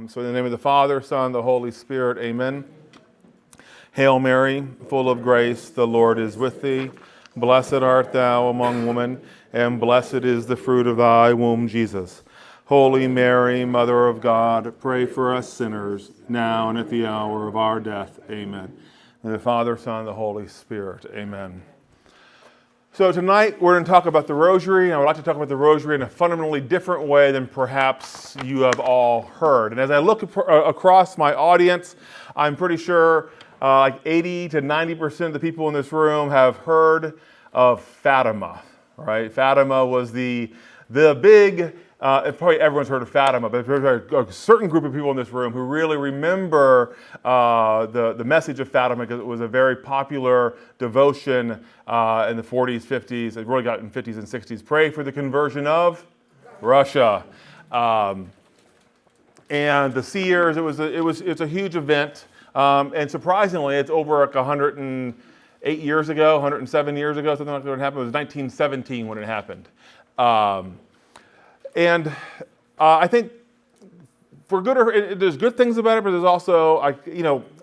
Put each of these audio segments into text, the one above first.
So in the name of the Father, Son, the Holy Spirit, amen. Hail Mary, full of grace, the Lord is with thee. Blessed art thou among women, and blessed is the fruit of thy womb, Jesus. Holy Mary, Mother of God, pray for us sinners, now and at the hour of our death. Amen. In the Father, Son, the Holy Spirit. Amen. So tonight we're going to talk about the Rosary. I would like to talk about the Rosary in a fundamentally different way than perhaps you have all heard. And as I look across my audience, I'm pretty sure like 80 to 90% of the people in this room have heard of Fatima, right? Fatima was the big, probably everyone's heard of Fatima, but there's a certain group of people in this room who really remember the message of Fatima because it was a very popular devotion in the 40s, 50s. It really got in 50s and 60s. Pray for the conversion of Russia. And the seers, it's a huge event. And surprisingly, it's over like 108 years ago, 107 years ago, something like that when it happened. It was 1917 when it happened. And I think for good or there's good things about it, but there's also,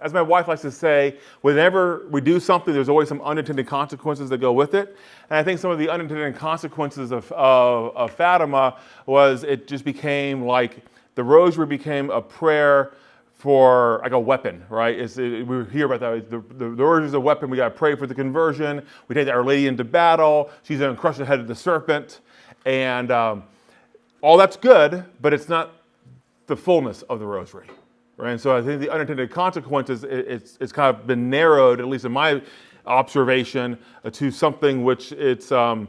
as my wife likes to say, whenever we do something, there's always some unintended consequences that go with it. And I think some of the unintended consequences of Fatima was it just became like the Rosary became a prayer for like a weapon, right? We hear about that. The Rosary is a weapon. We got to pray for the conversion. We take Our Lady into battle. She's going to crush the head of the serpent. And all that's good, but it's not the fullness of the Rosary, right? And so I think the unintended consequences, it's kind of been narrowed, at least in my observation, to something which it's, while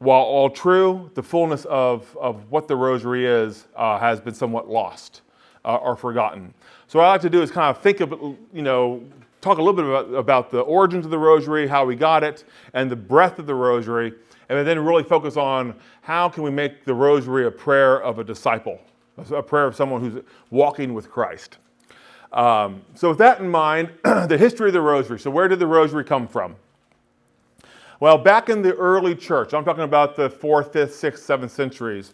all true, the fullness of what the Rosary is has been somewhat lost or forgotten. So what I like to do is kind of think of, talk a little bit about the origins of the Rosary, how we got it, and the breadth of the Rosary, and then really focus on how can we make the Rosary a prayer of a disciple, a prayer of someone who's walking with Christ. So with that in mind, the history of the Rosary. So where did the Rosary come from? Well, back in the early church, I'm talking about the 4th, 5th, 6th, 7th centuries,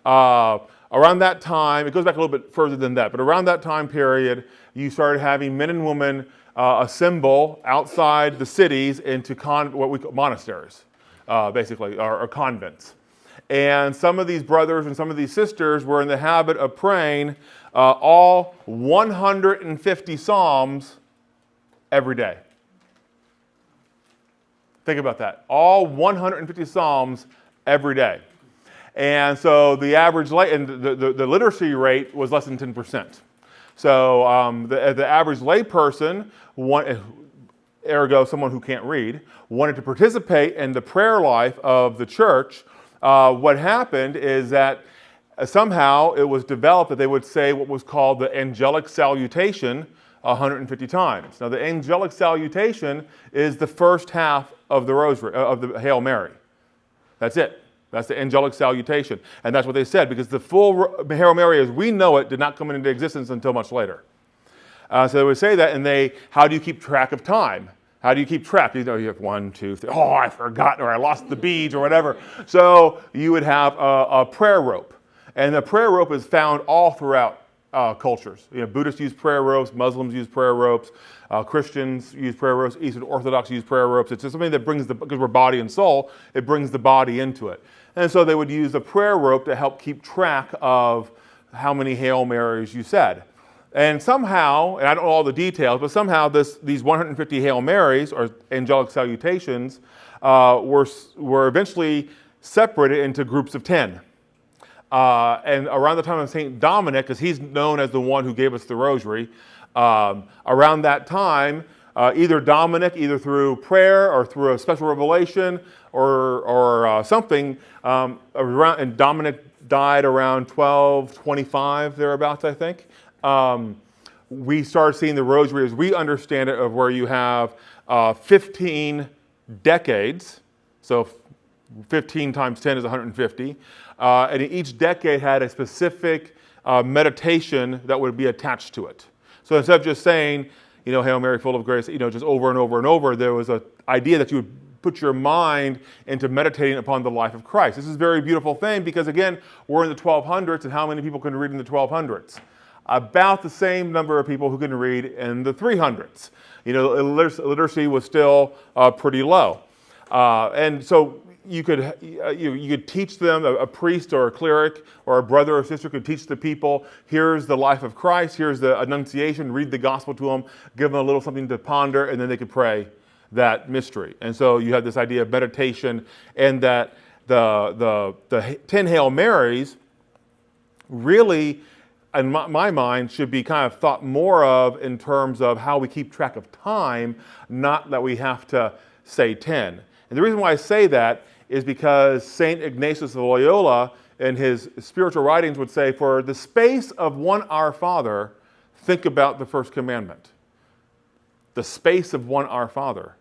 around that time, it goes back a little bit further than that, but around that time period, you started having men and women assemble outside the cities into what we call monasteries, basically, or convents. And some of these brothers and some of these sisters were in the habit of praying all 150 Psalms every day. Think about that. All 150 Psalms every day. And so the average, the literacy rate was less than 10%. So the average layperson, ergo someone who can't read, wanted to participate in the prayer life of the church. What happened is that somehow it was developed that they would say what was called the angelic salutation 150 times. Now the angelic salutation is the first half of the Rosary, of the Hail Mary. That's it. That's the angelic salutation. And that's what they said, because the full Hail Mary as we know it did not come into existence until much later. So they would say that, and how do you keep track of time? How do you keep track? You have 1, 2, 3, I forgot, or I lost the beads, or whatever. So you would have a prayer rope. And the prayer rope is found all throughout cultures. Buddhists use prayer ropes, Muslims use prayer ropes, Christians use prayer ropes, Eastern Orthodox use prayer ropes. It's just something that brings because we're body and soul, it brings the body into it. And so they would use the prayer rope to help keep track of how many Hail Marys you said. And somehow, and I don't know all the details, but somehow these 150 Hail Marys, or angelic salutations, were eventually separated into groups of 10. And around the time of St. Dominic, because he's known as the one who gave us the Rosary, around that time, either Dominic, either through prayer or through a special revelation or something, and Dominic died around 1225, thereabouts, I think. We started seeing the Rosary as we understand it, of where you have 15 decades, so 15 times 10 is 150, and each decade had a specific meditation that would be attached to it. So instead of just saying, Hail Mary, full of grace, just over and over and over, there was an idea that you would put your mind into meditating upon the life of Christ. This is a very beautiful thing because, again, we're in the 1200s, and how many people can read in the 1200s? about the same number of people who can read in the 300s. Literacy was still pretty low. And so you could teach them, a priest or a cleric or a brother or sister could teach the people, here's the life of Christ, here's the Annunciation, read the gospel to them, give them a little something to ponder, and then they could pray that mystery. And so you have this idea of meditation, and that the 10 Hail Marys really, in my mind, should be kind of thought more of in terms of how we keep track of time, not that we have to say 10. And the reason why I say that is because St. Ignatius of Loyola, in his spiritual writings, would say, for the space of one Our Father, think about the first commandment. The space of one Our Father.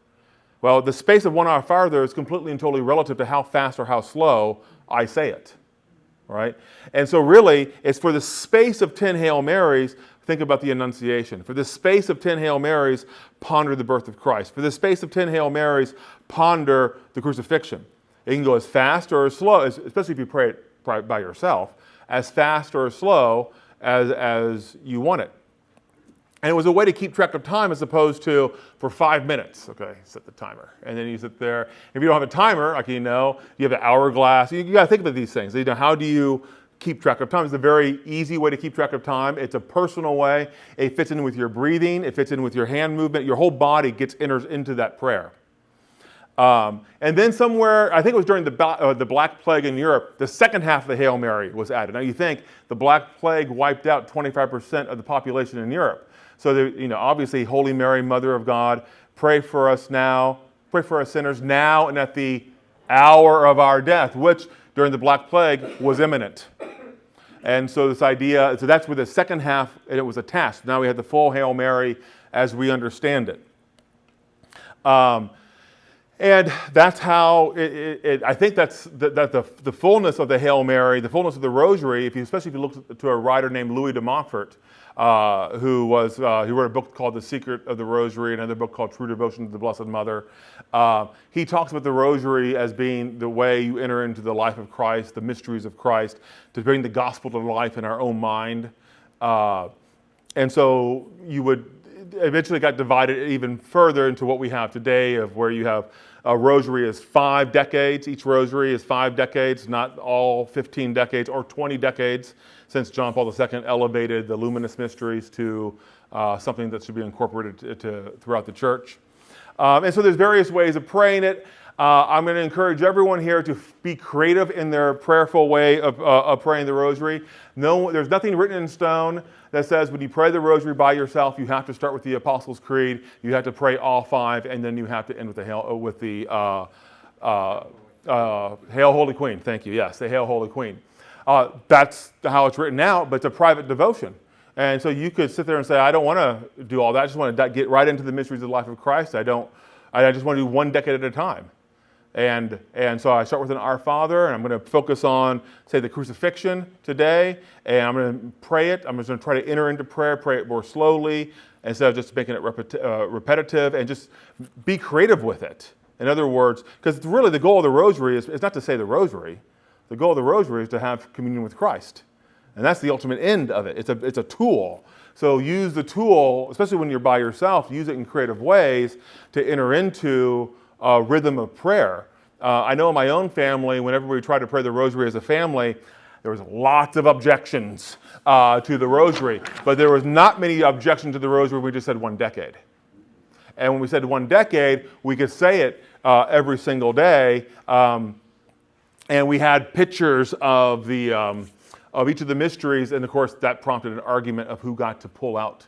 Well, the space of one Our Father is completely and totally relative to how fast or how slow I say it. Right? And so really, it's for the space of 10 Hail Marys, think about the Annunciation. For the space of 10 Hail Marys, ponder the birth of Christ. For the space of 10 Hail Marys, ponder the crucifixion. It can go as fast or as slow, especially if you pray it by yourself, as fast or as slow as you want it. And it was a way to keep track of time as opposed to for 5 minutes. Okay, set the timer. And then you sit there. If you don't have a timer, like you have an hourglass. You got to think about these things. How do you keep track of time? It's a very easy way to keep track of time. It's a personal way. It fits in with your breathing. It fits in with your hand movement. Your whole body enters into that prayer. And then somewhere, I think it was during the Black Plague in Europe, the second half of the Hail Mary was added. Now you think the Black Plague wiped out 25% of the population in Europe. So, obviously, Holy Mary, Mother of God, pray for us now, pray for us sinners now and at the hour of our death, which during the Black Plague was imminent. And so this idea, so that's where the second half, it was attached. Now we have the full Hail Mary as we understand it. And that's how I think that's the fullness of the Hail Mary, the fullness of the Rosary, especially if you look to a writer named Louis de Montfort, who wrote a book called The Secret of the Rosary, another book called True Devotion to the Blessed Mother. He talks about the Rosary as being the way you enter into the life of Christ, the mysteries of Christ, to bring the gospel to life in our own mind. And so you would eventually got divided even further into what we have today, of where you have a rosary is 5 decades. Each rosary is 5 decades, not all 15 decades or 20 decades, since John Paul II elevated the luminous mysteries to something that should be incorporated throughout the church. And so there's various ways of praying it. I'm going to encourage everyone here to be creative in their prayerful way of praying the rosary. No, there's nothing written in stone that says when you pray the rosary by yourself, you have to start with the Apostles' Creed, you have to pray all 5, and then you have to end with the Hail Holy Queen. Thank you. Yes, the Hail Holy Queen. That's how it's written out, but it's a private devotion. And so you could sit there and say, I don't want to do all that. I just want to get right into the mysteries of the life of Christ. I just want to do 1 decade at a time. And so I start with an Our Father, and I'm going to focus on, say, the crucifixion today, and I'm going to pray it. I'm just going to try to enter into prayer, pray it more slowly, instead of just making it repetitive, and just be creative with it. In other words, because really the goal of the rosary is not to say the rosary. The goal of the rosary is to have communion with Christ. And that's the ultimate end of it. It's a tool. So use the tool, especially when you're by yourself, use it in creative ways to enter into a rhythm of prayer. I know in my own family, whenever we tried to pray the rosary as a family, there was lots of objections to the rosary. But there was not many objections to the rosary. We just said 1 decade. And when we said 1 decade, we could say it every single day. And we had pictures of each of the mysteries, and of course that prompted an argument of who got to pull out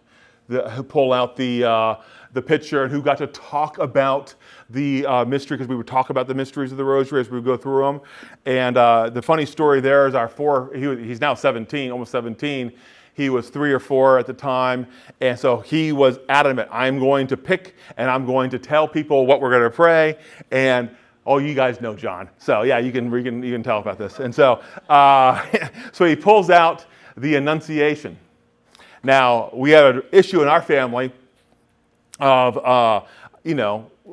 the picture and who got to talk about the mystery, because we would talk about the mysteries of the rosary as we would go through them. And the funny story there is he's now 17, almost 17. He was 3 or 4 at the time, and so he was adamant. I'm going to pick, and I'm going to tell people what we're going to pray. And oh, you guys know John. So yeah, you can tell about this. And so, so he pulls out the Annunciation. Now, we had an issue in our family of,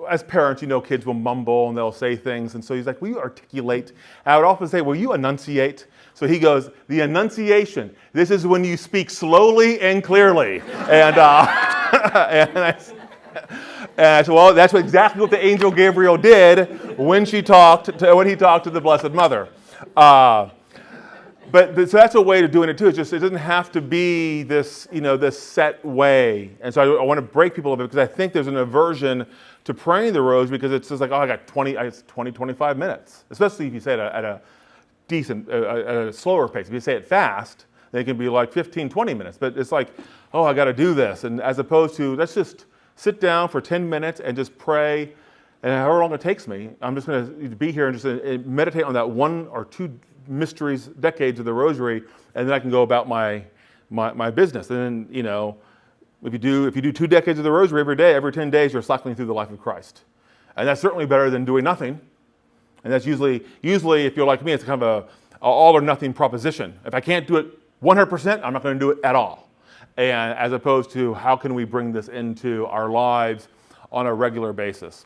as parents, kids will mumble and they'll say things. And so he's like, will you articulate? I would often say, will you enunciate? So he goes, the enunciation. This is when you speak slowly and clearly. And, and I said, well, that's exactly what the angel Gabriel did when he talked to the Blessed Mother. But so that's a way of doing it too. It doesn't have to be this, this set way. And so I want to break people a bit because I think there's an aversion to praying the rosary because it's just like, I got 25 minutes. Especially if you say it at a decent, at a slower pace. If you say it fast, then it can be like 15, 20 minutes. But it's like, I got to do this. And as opposed to, let's just sit down for 10 minutes and just pray. And however long it takes me, I'm just going to be here and just meditate on that one or two mysteries, decades of the rosary, and then I can go about my business. And then, if you do 2 decades of the rosary every day, every 10 days, you're cycling through the life of Christ. And that's certainly better than doing nothing. And that's usually if you're like me, it's kind of a all or nothing proposition. If I can't do it 100%, I'm not going to do it at all. And as opposed to how can we bring this into our lives on a regular basis.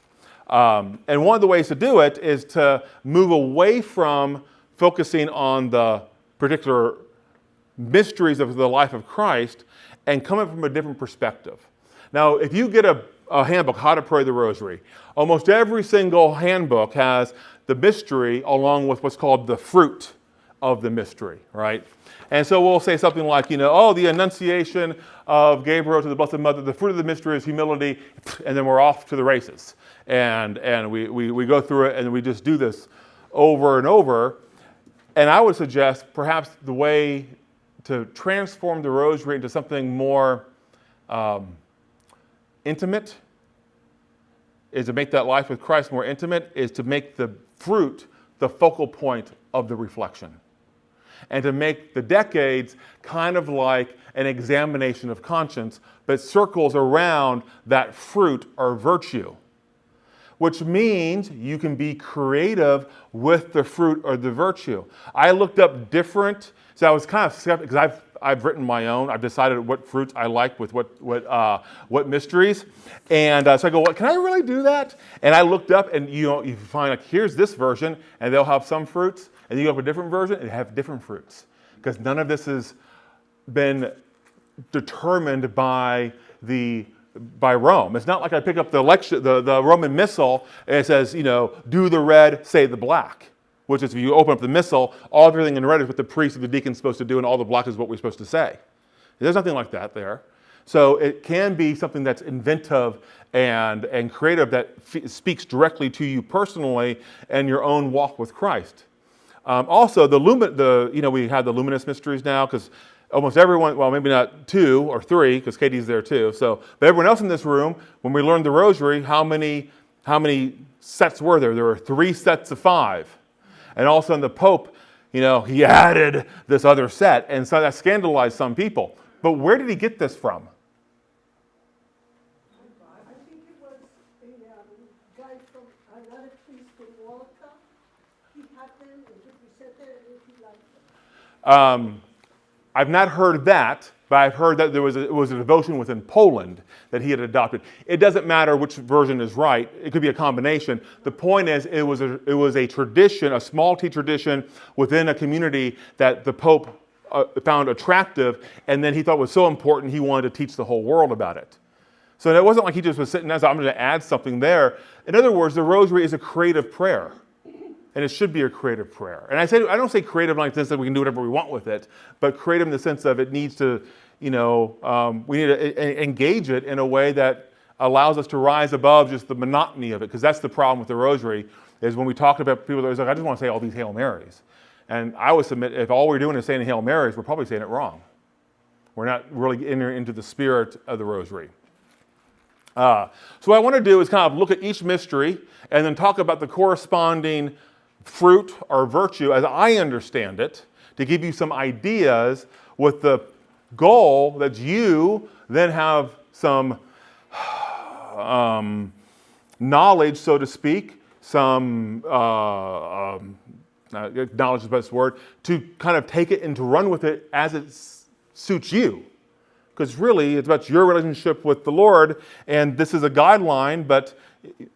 And one of the ways to do it is to move away from focusing on the particular mysteries of the life of Christ and coming from a different perspective. Now, if you get a handbook, How to Pray the Rosary, almost every single handbook has the mystery along with what's called the fruit of the mystery, right? And so we'll say something like, the Annunciation of Gabriel to the Blessed Mother, the fruit of the mystery is humility, and then we're off to the races. And we go through it and we just do this over and over. And I would suggest perhaps the way to transform the rosary into something more intimate, is to make that life with Christ more intimate, is to make the fruit the focal point of the reflection. And to make the decades kind of like an examination of conscience, but circles around that fruit or virtue. Which means you can be creative with the fruit or the virtue. I looked up so I was kind of skeptical because I've written my own. I've decided what fruits I like with what mysteries. And so I go, can I really do that? And I looked up and you find like, here's this version and they'll have some fruits. And you go up a different version and have different fruits. Because none of this has been determined by Rome. It's not like I pick up the Roman Missal and it says, do the red, say the black. Which is if you open up the Missal, everything in red is what the priest or the deacon is supposed to do and all the black is what we're supposed to say. There's nothing like that there. So it can be something that's inventive and creative that speaks directly to you personally and your own walk with Christ. Also, we have the luminous mysteries now because almost everyone, well, maybe not 2 or 3, because Katie's there too. So, but everyone else in this room, when we learned the rosary, how many sets were there? There were 3 sets of 5. And all of a sudden the Pope, he added this other set. And so that scandalized some people. But where did he get this from? I think it was a guy from another priest in Malta. He had them and he presented it if he liked them. I've not heard that, but I've heard that it was a devotion within Poland that he had adopted. It doesn't matter which version is right. It could be a combination. The point is, it was a tradition, a small T tradition within a community that the Pope found attractive, and then he thought was so important he wanted to teach the whole world about it. So it wasn't like he just was sitting there, so I'm going to add something there. In other words, the rosary is a creative prayer. And it should be a creative prayer. And I don't say creative like this that we can do whatever we want with it, but creative in the sense of it needs to, we need to engage it in a way that allows us to rise above just the monotony of it. Because that's the problem with the rosary, is when we talk about people that are like, I just want to say all these Hail Marys. And I would submit, if all we're doing is saying Hail Marys, we're probably saying it wrong. We're not really entering into the spirit of the rosary. So what I want to do is kind of look at each mystery and then talk about the corresponding fruit or virtue as I understand it, to give you some ideas with the goal that you then have some knowledge, so to speak, some knowledge is the best word, to kind of take it and to run with it as it suits you. Because really, it's about your relationship with the Lord, and this is a guideline, but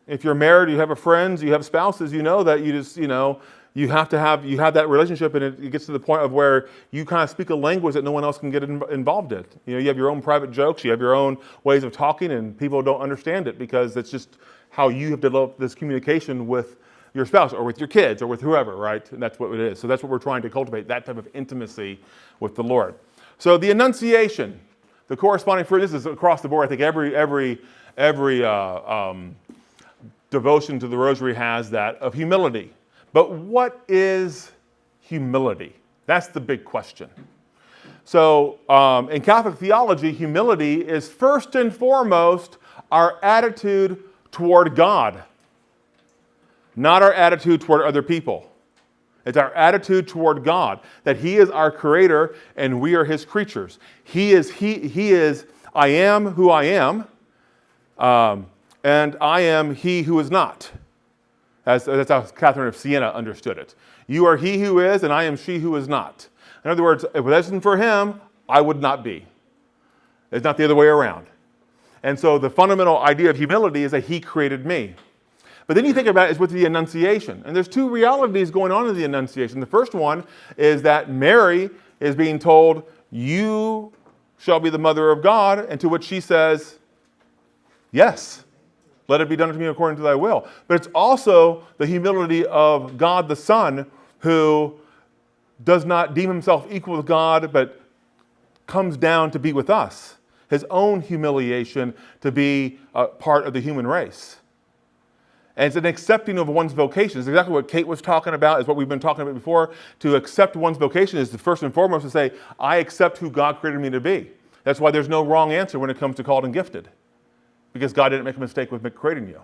if you're married, you have friends, you have spouses, you know that you just, you have that relationship, and it gets to the point of where you kind of speak a language that no one else can get involved in. You have your own private jokes, you have your own ways of talking, and people don't understand it because it's just how you have developed this communication with your spouse or with your kids or with whoever, right? And that's what it is. So that's what we're trying to cultivate, that type of intimacy with the Lord. So the Annunciation, the corresponding fruit, this is across the board. I think every devotion to the Rosary has that of humility. But what is humility? That's the big question. So in Catholic theology, humility is first and foremost our attitude toward God, not our attitude toward other people. It's our attitude toward God, that He is our creator and we are His creatures. He is, I am who I am, and I am He who is not. That's how Catherine of Siena understood it. You are He who is, and I am she who is not. In other words, if it wasn't for Him, I would not be. It's not the other way around. And so the fundamental idea of humility is that He created me. But then you think about it, it's with the Annunciation. And there's two realities going on in the Annunciation. The first one is that Mary is being told, you shall be the mother of God, and to which she says, yes, let it be done to me according to thy will. But it's also the humility of God the Son, who does not deem himself equal with God, but comes down to be with us. His own humiliation to be a part of the human race. And it's an accepting of one's vocation. It's exactly what Kate was talking about, is what we've been talking about before. To accept one's vocation is the first and foremost to say, I accept who God created me to be. That's why there's no wrong answer when it comes to called and gifted. Because God didn't make a mistake with creating you.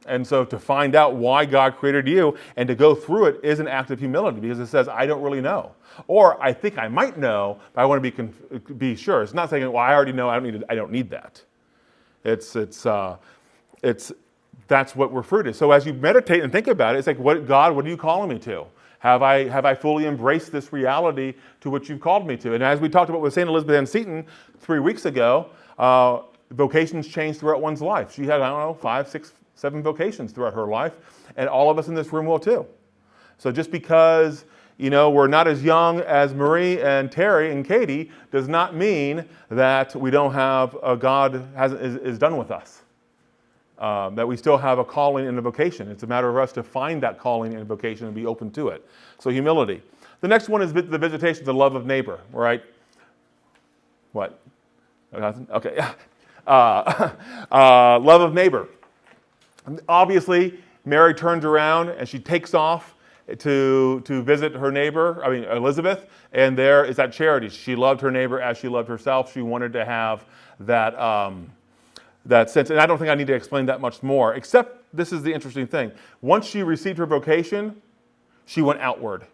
And so to find out why God created you and to go through it is an act of humility, because it says, I don't really know. Or I think I might know, but I want to be sure. It's not saying, well, I already know, I don't need that. That's what we're fruit is. So as you meditate and think about it, it's like, God, what are you calling me to? Have I fully embraced this reality to which you've called me to? And as we talked about with St. Elizabeth Ann Seton 3 weeks ago, vocations change throughout one's life. She had, 5, 6, 7 vocations throughout her life, and all of us in this room will too. So just because, we're not as young as Marie and Terry and Katie does not mean that we don't have God is done with us. That we still have a calling and a vocation. It's a matter of us to find that calling and vocation and be open to it. So humility. The next one is the visitation, the love of neighbor, right? What? Okay. Love of neighbor. Obviously, Mary turns around and she takes off to visit her neighbor, Elizabeth, and there is that charity. She loved her neighbor as she loved herself. She wanted to have that sense. And I don't think I need to explain that much more, except this is the interesting thing. Once she received her vocation, she went outward.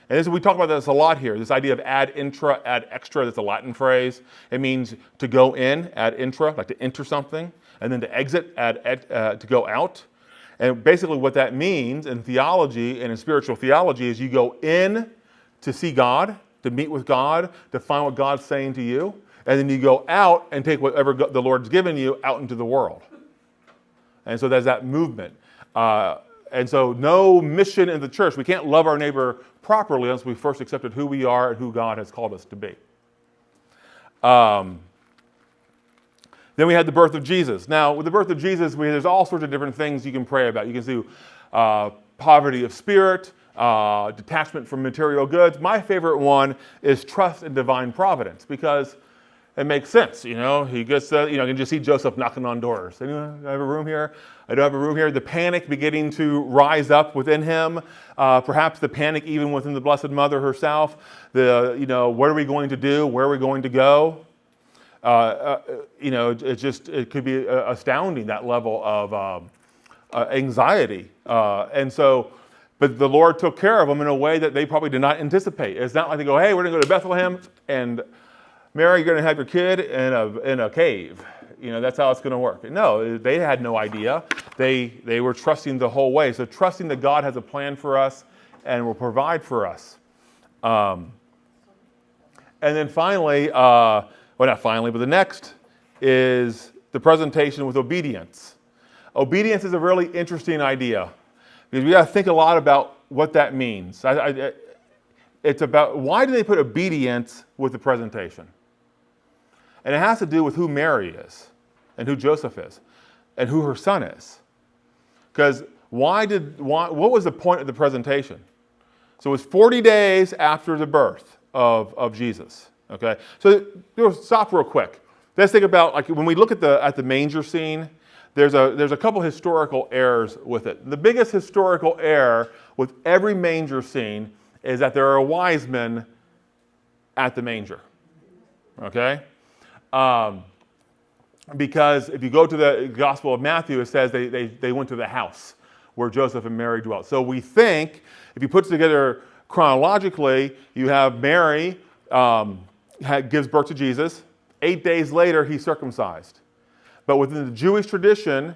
And we talk about this a lot here, this idea of ad intra, ad extra. That's a Latin phrase. It means to go in, ad intra, like to enter something, and then to exit, to go out. And basically what that means in theology and in spiritual theology is you go in to see God, to meet with God, to find what God's saying to you, and then you go out and take whatever the Lord's given you out into the world. And so there's that movement. And so no mission in the church. We can't love our neighbor properly unless we first accepted who we are and who God has called us to be. Then we had the birth of Jesus. Now, with the birth of Jesus, there's all sorts of different things you can pray about. You can do poverty of spirit, detachment from material goods. My favorite one is trust in divine providence, because it makes sense. He gets, you can just see Joseph knocking on doors. Anyone have a room here? I don't have a room here. The panic beginning to rise up within him. Perhaps the panic even within the Blessed Mother herself. What are we going to do? Where are we going to go? It could be astounding, that level of anxiety. But the Lord took care of them in a way that they probably did not anticipate. It's not like they go, hey, we're going to go to Bethlehem, and Mary, you're going to have your kid in a cave. That's how it's going to work. No, they had no idea. They were trusting the whole way. So trusting that God has a plan for us and will provide for us. And then finally, not finally, but the next is the presentation with obedience. Obedience is a really interesting idea because we got to think a lot about what that means. It's about, why do they put obedience with the presentation? And it has to do with who Mary is and who Joseph is and who her son is. Because what was the point of the presentation? So it was 40 days after the birth of Jesus. Okay, so stop real quick. Let's think about, like, when we look at the manger scene. There's a couple historical errors with it. The biggest historical error with every manger scene is that there are wise men at the manger. Okay, because if you go to the Gospel of Matthew, it says they went to the house where Joseph and Mary dwelt. So we think, if you put it together chronologically, you have Mary gives birth to Jesus. 8 days later, he's circumcised. But within the Jewish tradition,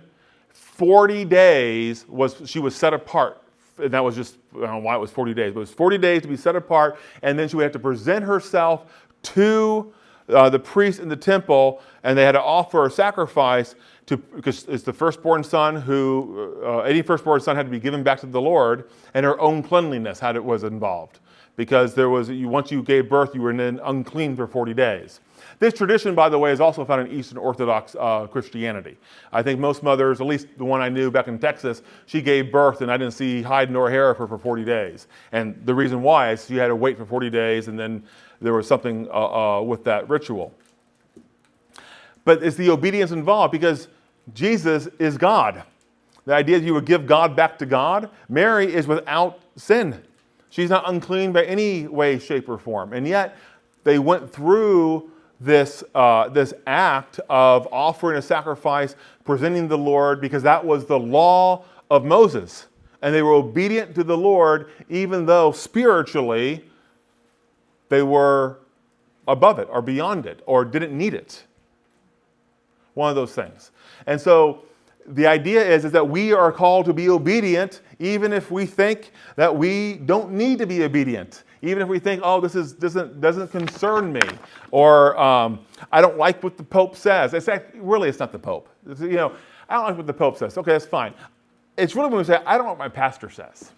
40 days she was set apart. And that was just, I don't know why it was 40 days, but it was 40 days to be set apart. And then she would have to present herself to the priest in the temple, and they had to offer a sacrifice because it's the firstborn son any firstborn son had to be given back to the Lord, and her own cleanliness was involved. Because once you gave birth, you were then unclean for 40 days. This tradition, by the way, is also found in Eastern Orthodox Christianity. I think most mothers, at least the one I knew back in Texas, she gave birth and I didn't see hide nor hair of her for 40 days. And the reason why is she had to wait for 40 days, and then there was something with that ritual. But it's the obedience involved because Jesus is God. The idea that you would give God back to God. Mary is without sin. She's not unclean by any way, shape, or form. And yet, they went through this act of offering a sacrifice, presenting the Lord, because that was the law of Moses. And they were obedient to the Lord, even though spiritually they were above it or beyond it or didn't need it. One of those things. And so the idea is that we are called to be obedient, even if we think that we don't need to be obedient. Even if we think, oh, this doesn't concern me, or I don't like what the Pope says. It's not the Pope. I don't like what the Pope says. Okay, that's fine. It's really when we say, I don't know what my pastor says,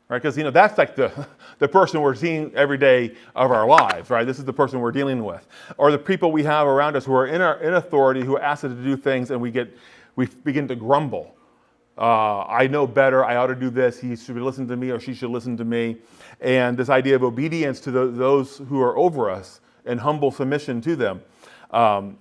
right? Because that's like the person we're seeing every day of our lives, right? This is the person we're dealing with, or the people we have around us who are in authority, who ask us to do things, and we begin to grumble. I know better. I ought to do this. He should listen to me, or she should listen to me. And this idea of obedience to those who are over us and humble submission to them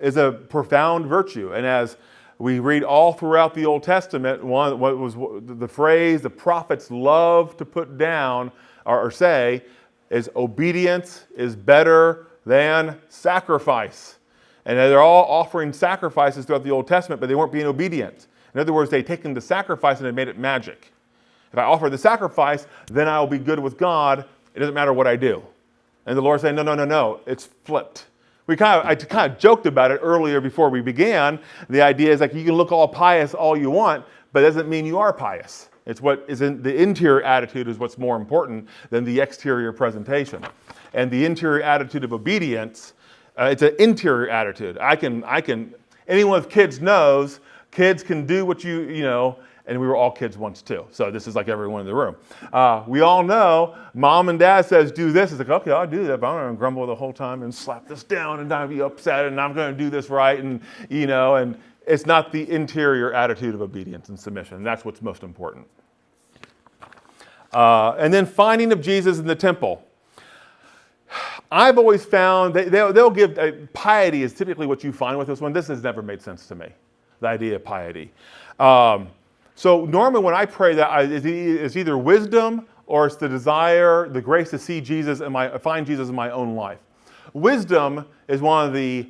is a profound virtue. And as we read all throughout the Old Testament, what was the phrase the prophets love to put down or say is obedience is better than sacrifice. And they're all offering sacrifices throughout the Old Testament, but they weren't being obedient. In other words, they'd taken the sacrifice and they made it magic. If I offer the sacrifice, then I'll be good with God. It doesn't matter what I do. And the Lord saying, no, it's flipped. I kind of joked about it earlier before we began. The idea is like you can look all pious all you want, but it doesn't mean you are pious. It's what is in the interior attitude is what's more important than the exterior presentation. And the interior attitude of obedience, it's an interior attitude. Anyone with kids knows kids can do what and we were all kids once too. So this is like everyone in the room. We all know mom and dad says, do this. It's like, okay, I'll do that, but I'm going to grumble the whole time and slap this down and I'll be upset and I'm going to do this right. And it's not the interior attitude of obedience and submission. That's what's most important. And then finding of Jesus in the temple. I've always found they'll give piety is typically what you find with this one. This has never made sense to me, the idea of piety. So normally when I pray that, it's either wisdom or it's the desire, the grace to see Jesus find Jesus in my own life. Wisdom is one of the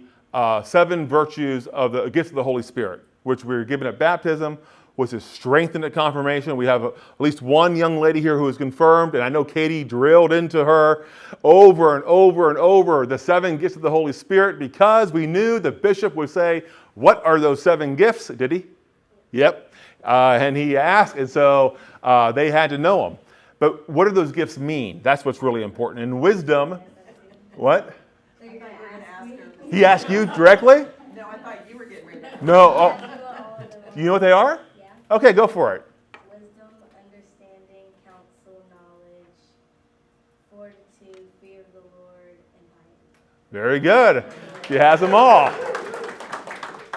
7 virtues of the gifts of the Holy Spirit, which we're given at baptism, which is strengthened at confirmation. We have at least one young lady here who is confirmed, and I know Katie drilled into her over and over and over the 7 gifts of the Holy Spirit because we knew the bishop would say, what are those 7 gifts? Did he? Yep. And he asked, and so they had to know them. But what do those gifts mean? That's what's really important. In wisdom, what? He He asked you directly? No, I thought you were getting No. Oh, you know what they are? Yeah. Okay, go for it. Wisdom, understanding, counsel, knowledge, fortitude, fear of the Lord, and piety. Very good. She has them all.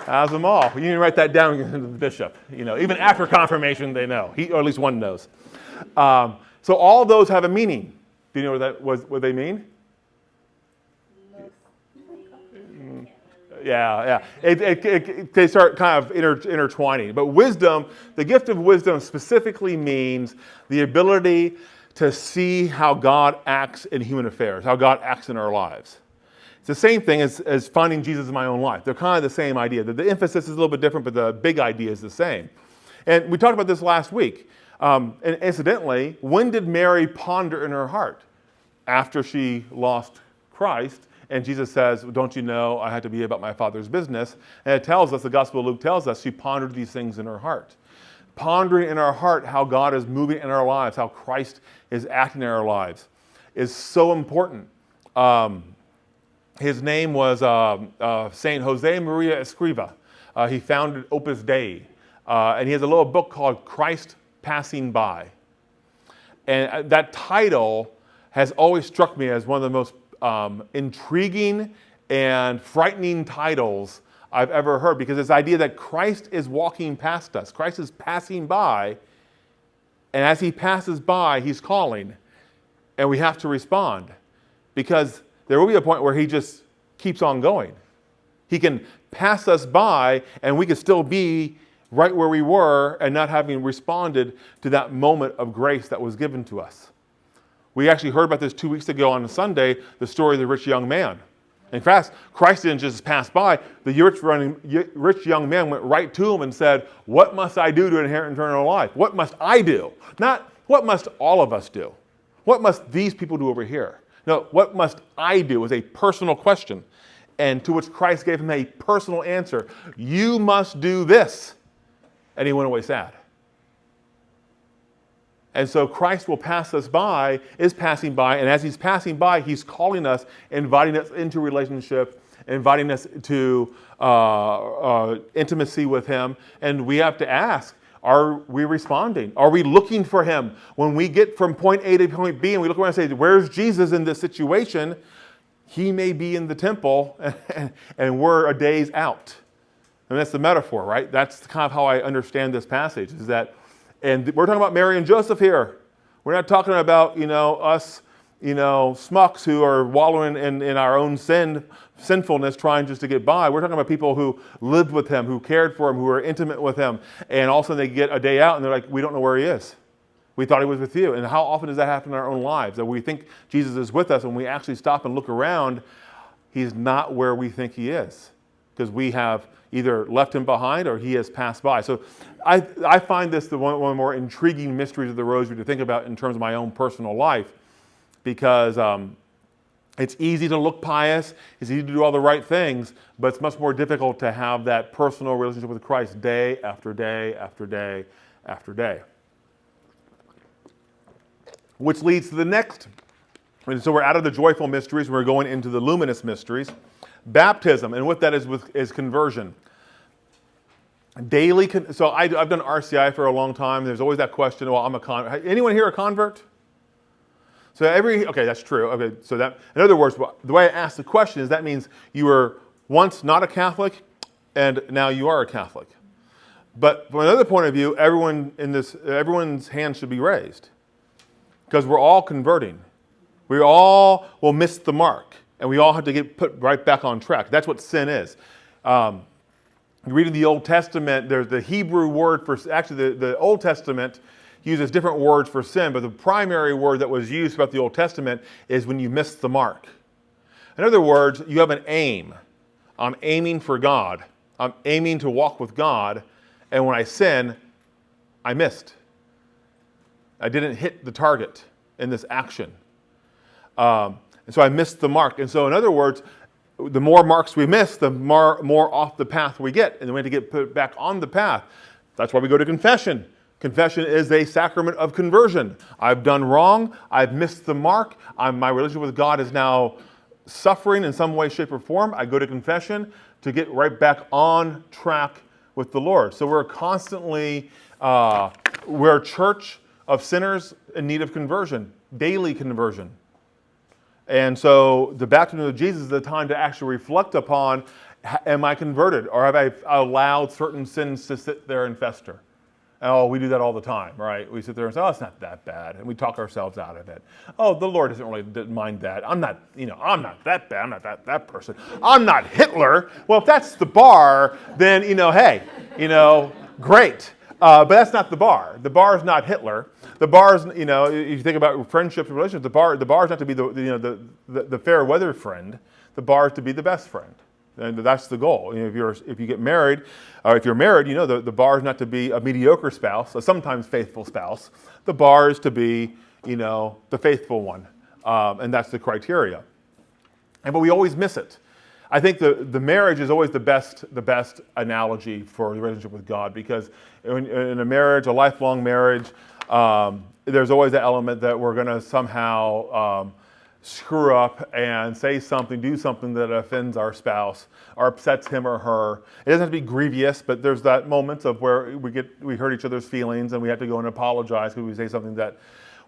Has them all. You need to write that down to the bishop. You know, even after confirmation, they know. He, or at least one knows. So all those have a meaning. Do you know what they mean? Yeah. They start kind of intertwining. But wisdom, the gift of wisdom specifically means the ability to see how God acts in human affairs, how God acts in our lives. It's the same thing as finding Jesus in my own life. They're kind of the same idea. The emphasis is a little bit different, but the big idea is the same. And we talked about this last week. And incidentally, when did Mary ponder in her heart? After she lost Christ, and Jesus says, don't you know I had to be about my Father's business? And it tells us, the Gospel of Luke tells us, she pondered these things in her heart. Pondering in our heart how God is moving in our lives, how Christ is acting in our lives, is so important. His name was Saint Jose Maria Escriva. He founded Opus Dei. And he has a little book called Christ Passing By. And that title has always struck me as one of the most intriguing and frightening titles I've ever heard, because this idea that Christ is walking past us. Christ is passing by, and as he passes by, he's calling, and we have to respond, because there will be a point where he just keeps on going. He can pass us by, and we could still be right where we were and not having responded to that moment of grace that was given to us. We actually heard about this 2 weeks ago on Sunday, the story of the rich young man. In fact, Christ didn't just pass by. The rich young man went right to him and said, what must I do to inherit eternal life? What must I do? Not what must all of us do? What must these people do over here? No, what must I do was a personal question. And to which Christ gave him a personal answer. You must do this. And he went away sad. And so Christ will pass us by, is passing by, and as he's passing by, he's calling us, inviting us into relationship, inviting us to intimacy with him. And we have to ask, are we responding? Are we looking for him? When we get from point A to point B and we look around and say, where's Jesus in this situation? He may be in the temple and we're a days out. And that's the metaphor, right? That's kind of how I understand this passage, is that, and we're talking about Mary and Joseph here. We're not talking about, us, smucks who are wallowing in our own sinfulness, trying just to get by. We're talking about people who lived with him, who cared for him, who were intimate with him. And all of a sudden they get a day out and they're like, we don't know where he is. We thought he was with you. And how often does that happen in our own lives? That we think Jesus is with us, and when we actually stop and look around, he's not where we think he is. Because we have either left him behind or he has passed by. So I find this one of the more intriguing mysteries of the Rosary to think about in terms of my own personal life, because it's easy to look pious, it's easy to do all the right things, but it's much more difficult to have that personal relationship with Christ day after day after day after day. Which leads to the next. And so we're out of the joyful mysteries, we're going into the luminous mysteries. Baptism, and what that is conversion. So I've done RCI for a long time. There's always that question, well, I'm a convert. Anyone here a convert? So okay, that's true. Okay, so that, in other words, the way I ask the question is that means you were once not a Catholic, and now you are a Catholic. But from another point of view, everyone's hand should be raised, because we're all converting. We all will miss the mark. And we all have to get put right back on track. That's what sin is. You read in the Old Testament, there's the Hebrew word for, actually the Old Testament uses different words for sin, but the primary word that was used throughout the Old Testament is when you miss the mark. In other words, you have an aim. I'm aiming for God. I'm aiming to walk with God. And when I sin, I missed. I didn't hit the target in this action. And so I missed the mark. And so in other words, the more marks we miss, the more off the path we get. And then we have to get put back on the path. That's why we go to confession. Confession is a sacrament of conversion. I've done wrong. I've missed the mark. My relationship with God is now suffering in some way, shape, or form, I go to confession to get right back on track with the Lord. So we're constantly, we're a church of sinners in need of conversion, daily conversion. And so the baptism of Jesus is the time to actually reflect upon, am I converted? Or have I allowed certain sins to sit there and fester? Oh, we do that all the time, right? We sit there and say, oh, it's not that bad. And we talk ourselves out of it. Oh, the Lord didn't mind that. I'm not that bad. I'm not that person. I'm not Hitler. Well, if that's the bar, then, hey, great. But that's not the bar. The bar is not Hitler. The bar is, if you think about friendships and relationships, the bar is not to be the fair weather friend. The bar is to be the best friend. And that's the goal. If you get married, or if you're married, the bar is not to be a mediocre spouse, a sometimes faithful spouse. The bar is to be, the faithful one, and that's the criteria. But we always miss it. I think the marriage is always the best analogy for the relationship with God, because in a marriage, a lifelong marriage, there's always that element that we're going to somehow screw up and say something, do something that offends our spouse or upsets him or her. It doesn't have to be grievous, but there's that moment of where we hurt each other's feelings and we have to go and apologize because we say something that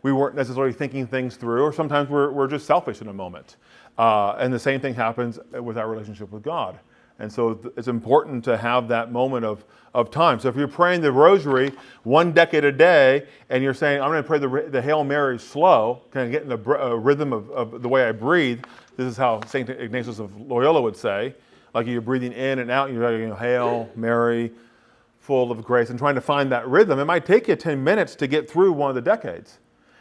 we weren't necessarily thinking things through, or sometimes we're just selfish in a moment. And the same thing happens with our relationship with God. And so it's important to have that moment of time. So if you're praying the Rosary one decade a day, and you're saying, I'm going to pray the Hail Mary slow, kind of get in the rhythm of the way I breathe. This is how St. Ignatius of Loyola would say. Like you're breathing in and out, you're Hail Mary, full of grace, and trying to find that rhythm. It might take you 10 minutes to get through one of the decades.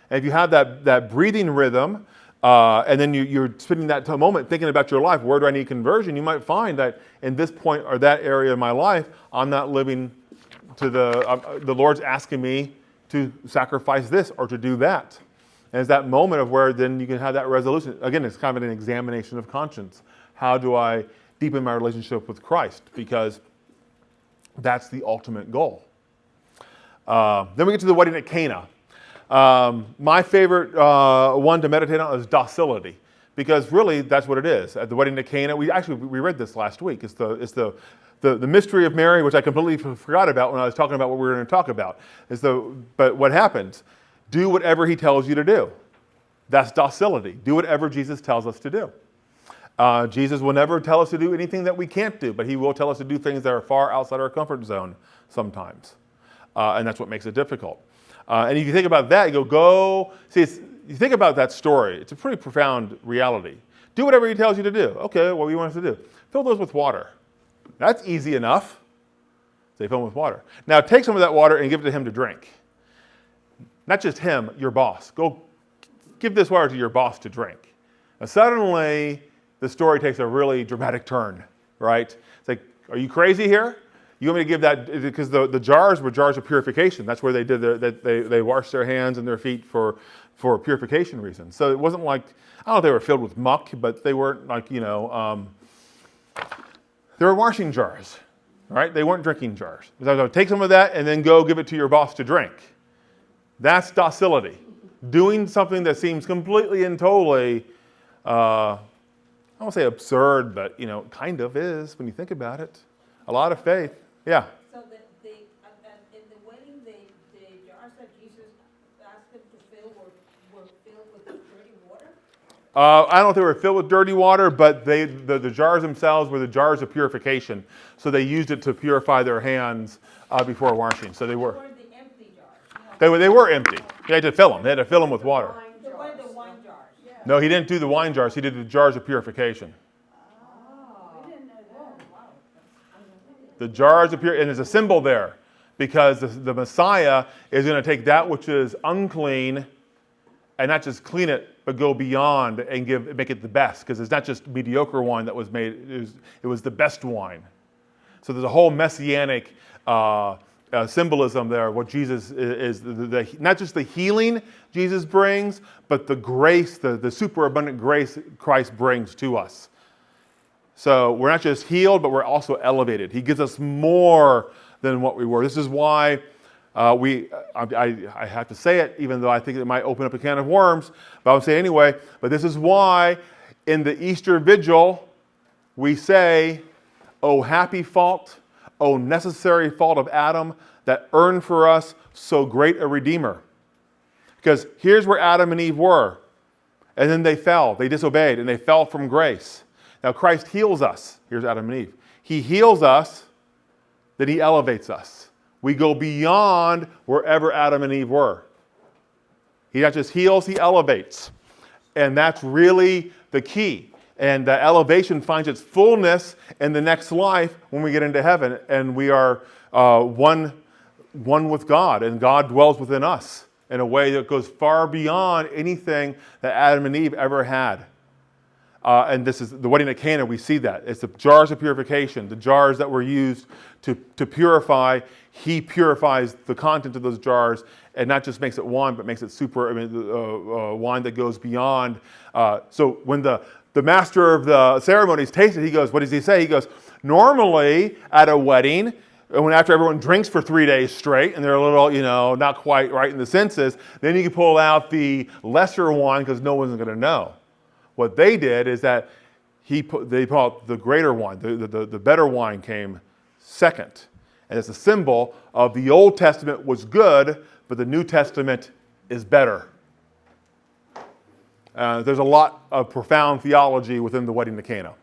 And if you have that breathing rhythm, and then you're spending that moment thinking about your life, where do I need conversion? You might find that in this point or that area of my life, I'm not living to the Lord's asking me to sacrifice this or to do that. And it's that moment of where then you can have that resolution. Again, it's kind of an examination of conscience. How do I deepen my relationship with Christ? Because that's the ultimate goal. Then we get to the wedding at Cana. My favorite one to meditate on is docility, because really that's what it is. At the wedding at Cana, we read this last week. It's the mystery of Mary, which I completely forgot about when I was talking about what we were going to talk about. But what happens? Do whatever he tells you to do. That's docility. Do whatever Jesus tells us to do. Jesus will never tell us to do anything that we can't do, but he will tell us to do things that are far outside our comfort zone sometimes. And that's what makes it difficult. And if you think about that, you think about that story. It's a pretty profound reality. Do whatever he tells you to do. Okay, what do you want us to do? Fill those with water. That's easy enough. Say, fill them with water. Now take some of that water and give it to him to drink. Not just him, your boss. Go give this water to your boss to drink. Now suddenly, the story takes a really dramatic turn, right? It's like, are you crazy here? You want me to give that, because the jars were jars of purification. That's where they washed their hands and their feet for purification reasons. So it wasn't like, I don't know if they were filled with muck, but they weren't like, they were washing jars, right? They weren't drinking jars. So take some of that and then go give it to your boss to drink. That's docility. Doing something that seems completely and totally, I won't say absurd, but, kind of is when you think about it. A lot of faith. Yeah. So in the wedding, the jars that Jesus asked them to fill were filled with dirty water? I don't know if they were filled with dirty water, but the jars themselves were the jars of purification. So they used it to purify their hands before washing. So they were. They were the empty jars. They were empty. They had to fill them. They had to fill them with water. They were the wine jars. Yeah. No, he didn't do the wine jars. He did the jars of purification. The jars appear, and there's a symbol there, because the Messiah is going to take that which is unclean and not just clean it, but go beyond and make it the best, because it's not just mediocre wine that was made, it was the best wine. So there's a whole messianic symbolism there, what Jesus is, not just the healing Jesus brings, but the grace, the superabundant grace Christ brings to us. So we're not just healed, but we're also elevated. He gives us more than what we were. This is why I have to say it, even though I think it might open up a can of worms, but I'll say it anyway. But this is why in the Easter Vigil, we say, "O happy fault, O necessary fault of Adam that earned for us so great a Redeemer." Because here's where Adam and Eve were. And then they fell. They disobeyed, and they fell from grace. Now Christ heals us. Here's Adam and Eve. He heals us, then he elevates us. We go beyond wherever Adam and Eve were. He not just heals, he elevates. And that's really the key. And the elevation finds its fullness in the next life when we get into heaven. And we are one with God, and God dwells within us in a way that goes far beyond anything that Adam and Eve ever had. And this is the wedding at Cana, we see that. It's the jars of purification, the jars that were used to purify. He purifies the content of those jars and not just makes it wine, but makes it wine that goes beyond. So when the master of the ceremonies tastes it, he goes, what does he say? He goes, normally at a wedding, after everyone drinks for 3 days straight and they're a little, not quite right in the senses, then you can pull out the lesser wine because no one's going to know. What they did is that they put out the greater wine, the better wine came second. And it's a symbol of the Old Testament was good, but the New Testament is better. There's a lot of profound theology within the wedding at Cana.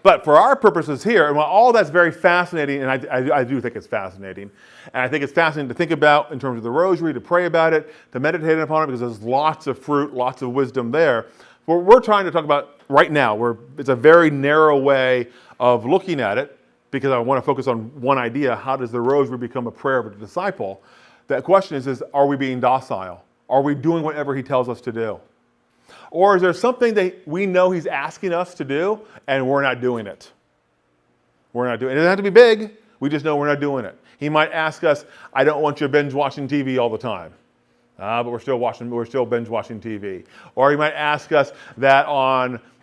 But for our purposes here, and while all that's very fascinating, and I do think it's fascinating, and I think it's fascinating to think about in terms of the rosary, to pray about it, to meditate upon it, because there's lots of fruit, lots of wisdom there. What we're trying to talk about right now, it's a very narrow way of looking at it, because I want to focus on one idea: how does the rosary become a prayer of a disciple? The question is are we being docile? Are we doing whatever he tells us to do? Or is there something that we know he's asking us to do and we're not doing it? We're not doing it. It doesn't have to be big. We just know we're not doing it. He might ask us, I don't want you binge watching TV all the time. But we're still binge watching TV. Or he might ask us that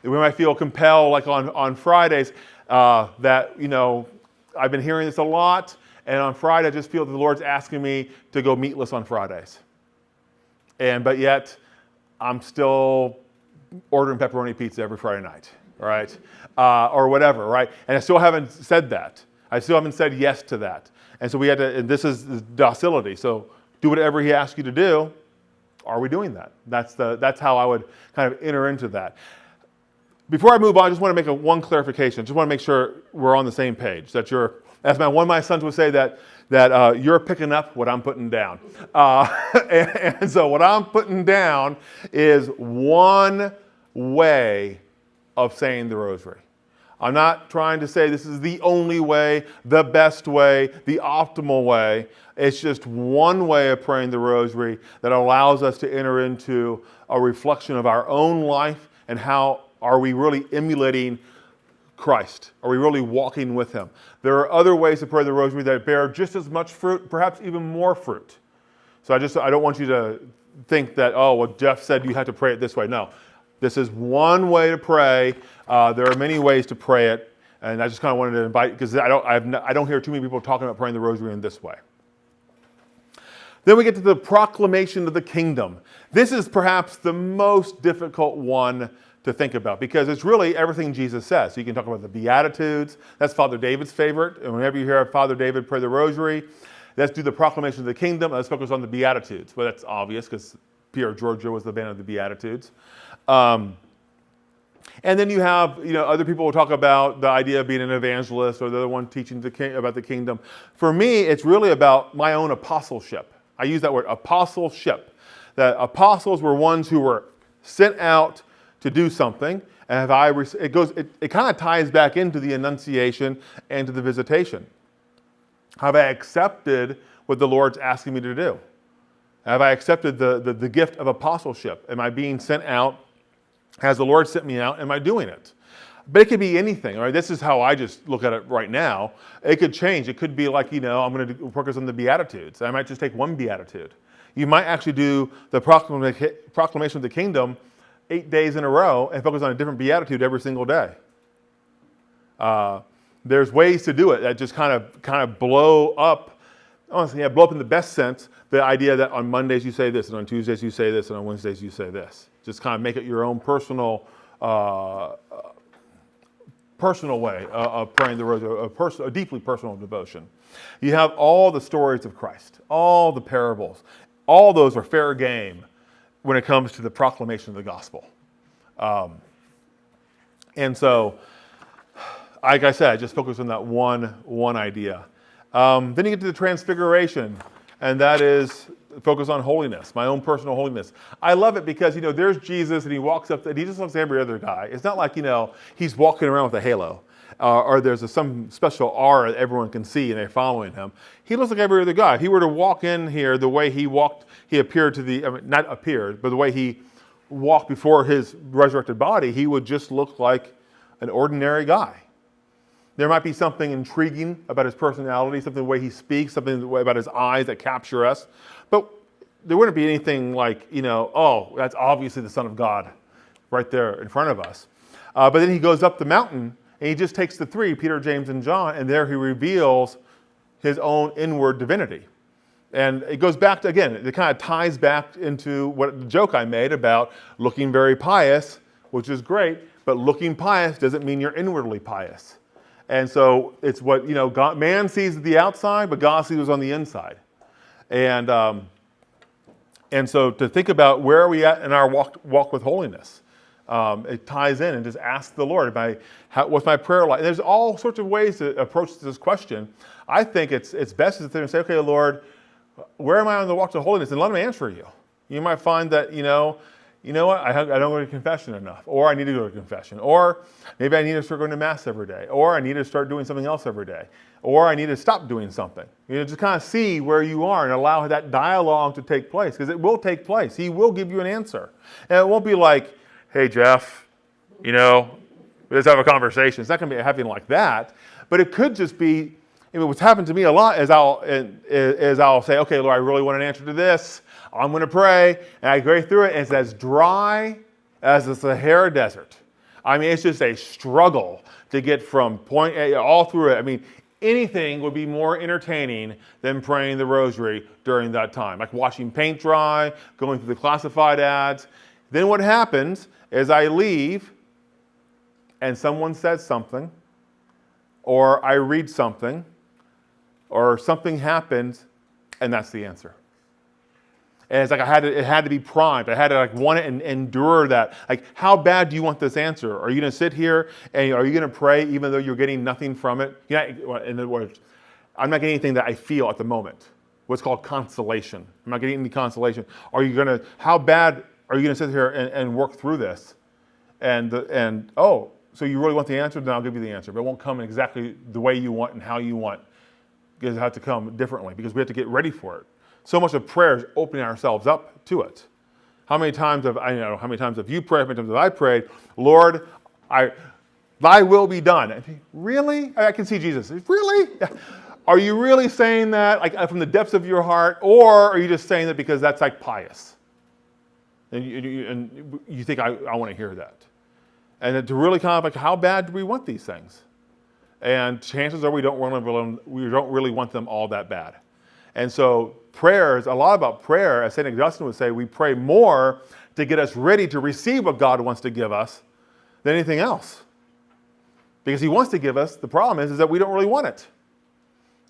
we might feel compelled, like on Fridays, that, I've been hearing this a lot, and on Friday I just feel that the Lord's asking me to go meatless on Fridays. But yet, I'm still ordering pepperoni pizza every Friday night, right? Or whatever, right? And I still haven't said that. I still haven't said yes to that. And so we had to, and this is docility. So do whatever he asks you to do. Are we doing that? That's how I would kind of enter into that. Before I move on, I just want to make one clarification. I just want to make sure we're on the same page. That as one of my sons would say, that you're picking up what I'm putting down. And so what I'm putting down is one way of saying the rosary. I'm not trying to say this is the only way, the best way, the optimal way. It's just one way of praying the rosary that allows us to enter into a reflection of our own life and how are we really emulating Christ? Are we really walking with him? There are other ways to pray the rosary that bear just as much fruit, perhaps even more fruit. So I don't want you to think that, Jeff said you have to pray it this way. No, this is one way to pray. There are many ways to pray it, and I just kind of wanted to invite, because I don't hear too many people talking about praying the rosary in this way. Then we get to the proclamation of the kingdom. This is perhaps the most difficult one to think about, because it's really everything Jesus says. So you can talk about the Beatitudes. That's Father David's favorite. And whenever you hear Father David pray the rosary, let's do the proclamation of the kingdom. Let's focus on the Beatitudes. Well, that's obvious because Pier, Giorgio was the man of the Beatitudes. And then you have, other people will talk about the idea of being an evangelist, or the other one teaching about the kingdom. For me, it's really about my own apostleship. I use that word, apostleship. That apostles were ones who were sent out to do something, and it kind of ties back into the Annunciation and to the Visitation. Have I accepted what the Lord's asking me to do? Have I accepted the gift of apostleship? Am I being sent out? Has the Lord sent me out? Am I doing it? But it could be anything. All right, this is how I just look at it right now. It could change. It could be like, I'm going to focus on the Beatitudes. I might just take one Beatitude. You might actually do the proclamation of the kingdom 8 days in a row and focus on a different beatitude every single day. There's ways to do it that just kind of blow up. Honestly, blow up in the best sense. The idea that on Mondays you say this, and on Tuesdays you say this, and on Wednesdays you say this. Just kind of make it your own personal way of praying the rosary, a deeply personal devotion. You have all the stories of Christ, all the parables. All those are fair game when it comes to the proclamation of the gospel. And so, like I said, just focus on that one idea. Then you get to the transfiguration, and that is focus on holiness, my own personal holiness. I love it because, there's Jesus, and he walks up, and he just looks like every other guy. It's not like, he's walking around with a halo, or there's some special aura that everyone can see, and they're following him. He looks like every other guy. If he were to walk in here the way he walked, he appeared to not appeared, but the way he walked before his resurrected body, he would just look like an ordinary guy. There might be something intriguing about his personality, something the way he speaks, something about his eyes that capture us. But there wouldn't be anything like, oh, that's obviously the Son of God right there in front of us. But then he goes up the mountain, and he just takes the three, Peter, James, and John, and there he reveals his own inward divinity. And it goes back to, again, it kind of ties back into what the joke I made about looking very pious, which is great, but looking pious doesn't mean you're inwardly pious. And so it's what, God, man sees the outside, but God sees what's on the inside. And so to think about where are we at in our walk with holiness, it ties in and just ask the Lord, what's my prayer life? And there's all sorts of ways to approach this question. I think it's best to sit there and say, okay, Lord, where am I on the walk to holiness? And let him answer you. You might find that, you know what, I don't go to confession enough, or I need to go to confession, or maybe I need to start going to Mass every day, or I need to start doing something else every day, or I need to stop doing something. Just kind of see where you are and allow that dialogue to take place, because it will take place. He will give you an answer. And it won't be like, hey, Jeff, let's have a conversation. It's not going to be having like that, but it could just be, what's happened to me a lot is I'll say, okay, Lord, I really want an answer to this. I'm going to pray, and I go through it, and it's as dry as the Sahara Desert. It's just a struggle to get from point A all through it. Anything would be more entertaining than praying the rosary during that time, like watching paint dry, going through the classified ads. Then what happens is I leave, and someone says something, or I read something, or something happens, and that's the answer. And it's like it had to be primed. I had to want it and endure that. How bad do you want this answer? Are you going to sit here and are you going to pray even though you're getting nothing from it? In other words, I'm not getting anything that I feel at the moment. What's called consolation. I'm not getting any consolation. How bad are you going to sit here and work through this? So you really want the answer? Then I'll give you the answer. But it won't come in exactly the way you want and how you want. Because it has to come differently because we have to get ready for it. So much of prayer is opening ourselves up to it. How many times have you prayed? How many times have I prayed? Lord, thy will be done. Really? I can see Jesus. Really? Are you really saying that from the depths of your heart? Or are you just saying that because that's pious? And you think I want to hear that. And to really kind of how bad do we want these things? And chances are we don't really want them all that bad. And so prayer is a lot about prayer. As St. Augustine would say, we pray more to get us ready to receive what God wants to give us than anything else. Because he wants to give us, the problem is that we don't really want it.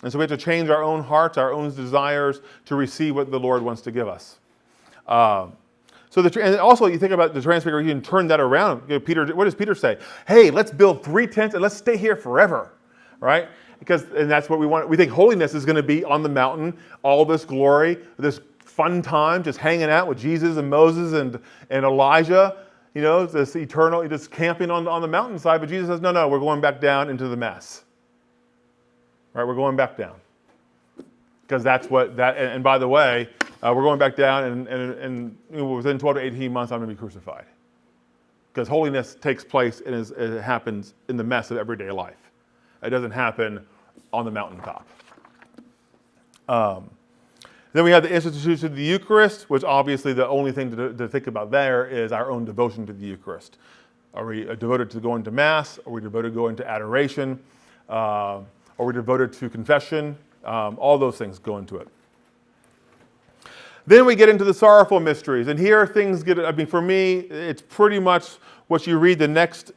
And so we have to change our own hearts, our own desires to receive what the Lord wants to give us. And also you think about the transfiguration and turn that around. Peter, what does Peter say? Hey, let's build 3 tents and let's stay here forever, right? And that's what we want. We think holiness is going to be on the mountain, all this glory, this fun time, just hanging out with Jesus and Moses and Elijah, this eternal, just camping on the mountainside. But Jesus says, no, we're going back down into the mess. Right? We're going back down. Because that's and by the way, we're going back down and within 12 to 18 months, I'm going to be crucified. Because holiness takes place and it happens in the mess of everyday life. It doesn't happen on the mountaintop. Then we have the institution of the Eucharist, which obviously the only thing to think about there is our own devotion to the Eucharist. Are we devoted to going to Mass? Are we devoted to going to adoration? Are we devoted to confession? All those things go into it. Then we get into the sorrowful mysteries, and here things get, I mean, for me, it's pretty much what you read the next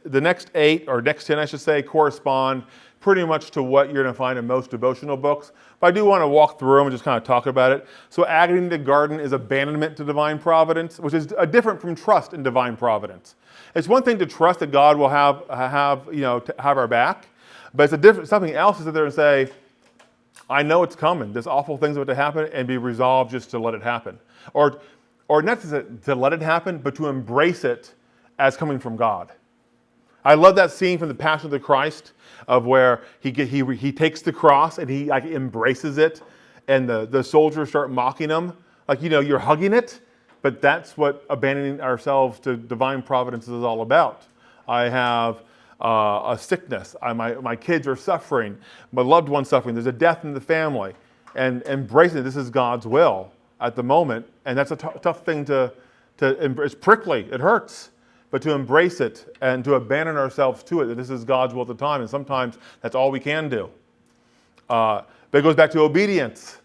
8, or next 10, I should say, correspond pretty much to what you're going to find in most devotional books. But I do want to walk through them and just kind of talk about it. So agony in the garden is abandonment to divine providence, which is different from trust in divine providence. It's one thing to trust that God will have our back, but it's something else to sit there and say, I know it's coming. This awful thing's about to happen, and be resolved just to let it happen. Or not to let it happen, but to embrace it as coming from God. I love that scene from the Passion of the Christ of where he takes the cross and he embraces it, and the soldiers start mocking him. Like, you're hugging it, but that's what abandoning ourselves to divine providence is all about. I have a sickness. My kids are suffering. My loved one's suffering. There's a death in the family. And embracing this is God's will at the moment. And that's a tough thing to embrace. It's prickly. It hurts. But to embrace it and to abandon ourselves to it, that this is God's will at the time. And sometimes that's all we can do. But it goes back to obedience.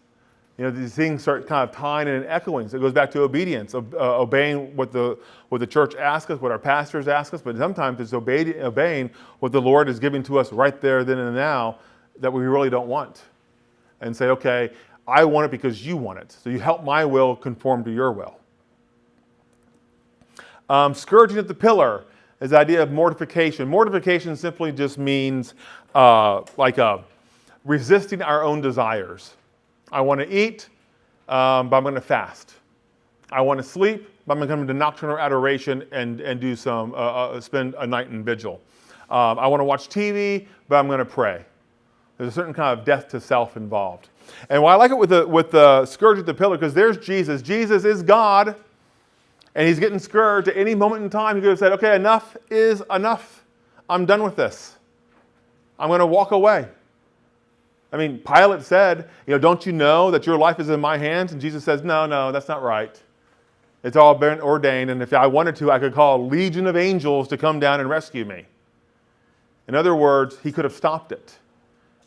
These things start kind of tying and echoing. So it goes back to obedience, obeying what the church asks us, what our pastors ask us. But sometimes it's obeying what the Lord is giving to us right there, then and now, that we really don't want. And say, okay, I want it because you want it. So you help my will conform to your will. Scourging at the pillar is the idea of mortification. Mortification simply just means resisting our own desires. I want to eat, but I'm going to fast. I want to sleep, but I'm going to come into nocturnal adoration and do spend a night in vigil. I want to watch TV, but I'm going to pray. There's a certain kind of death to self involved. And why I like it with the scourge at the pillar, because there's Jesus. Jesus is God, and he's getting scourged at any moment in time. He could have said, okay, enough is enough. I'm done with this. I'm going to walk away. I mean, Pilate said, don't you know that your life is in my hands? And Jesus says, no, that's not right. It's all been ordained, and if I wanted to, I could call a legion of angels to come down and rescue me. In other words, he could have stopped it.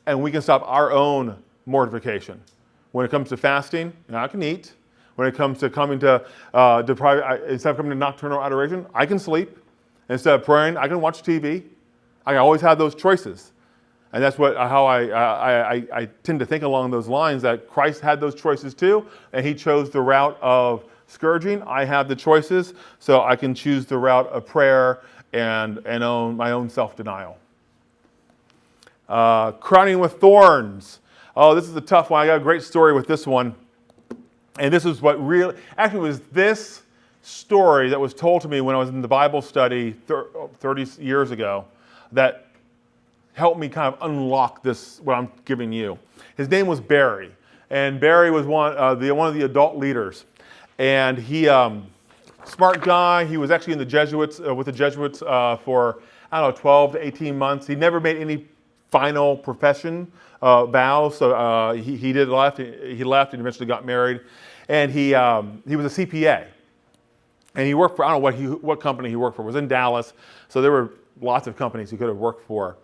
And we can stop our own mortification. When it comes to fasting, I can eat. When it comes to coming to instead of coming to nocturnal adoration, I can sleep. Instead of praying, I can watch TV. I always have those choices. And that's how I tend to think along those lines, that Christ had those choices too, and he chose the route of scourging. I have the choices, so I can choose the route of prayer and my own self-denial. Crowning with thorns. Oh, this is a tough one. I got a great story with this one. And this is what actually was this story that was told to me when I was in the Bible study 30 years ago that helped me kind of unlock this, what I'm giving you. His name was Barry. And Barry was one of the adult leaders. And he, smart guy, he was actually in the Jesuits, with the Jesuits for, 12 to 18 months. He never made any final profession vows, so he left and eventually got married. And he was a CPA. And he worked for, I don't know what company he worked for. It was in Dallas, so there were lots of companies he could have worked for.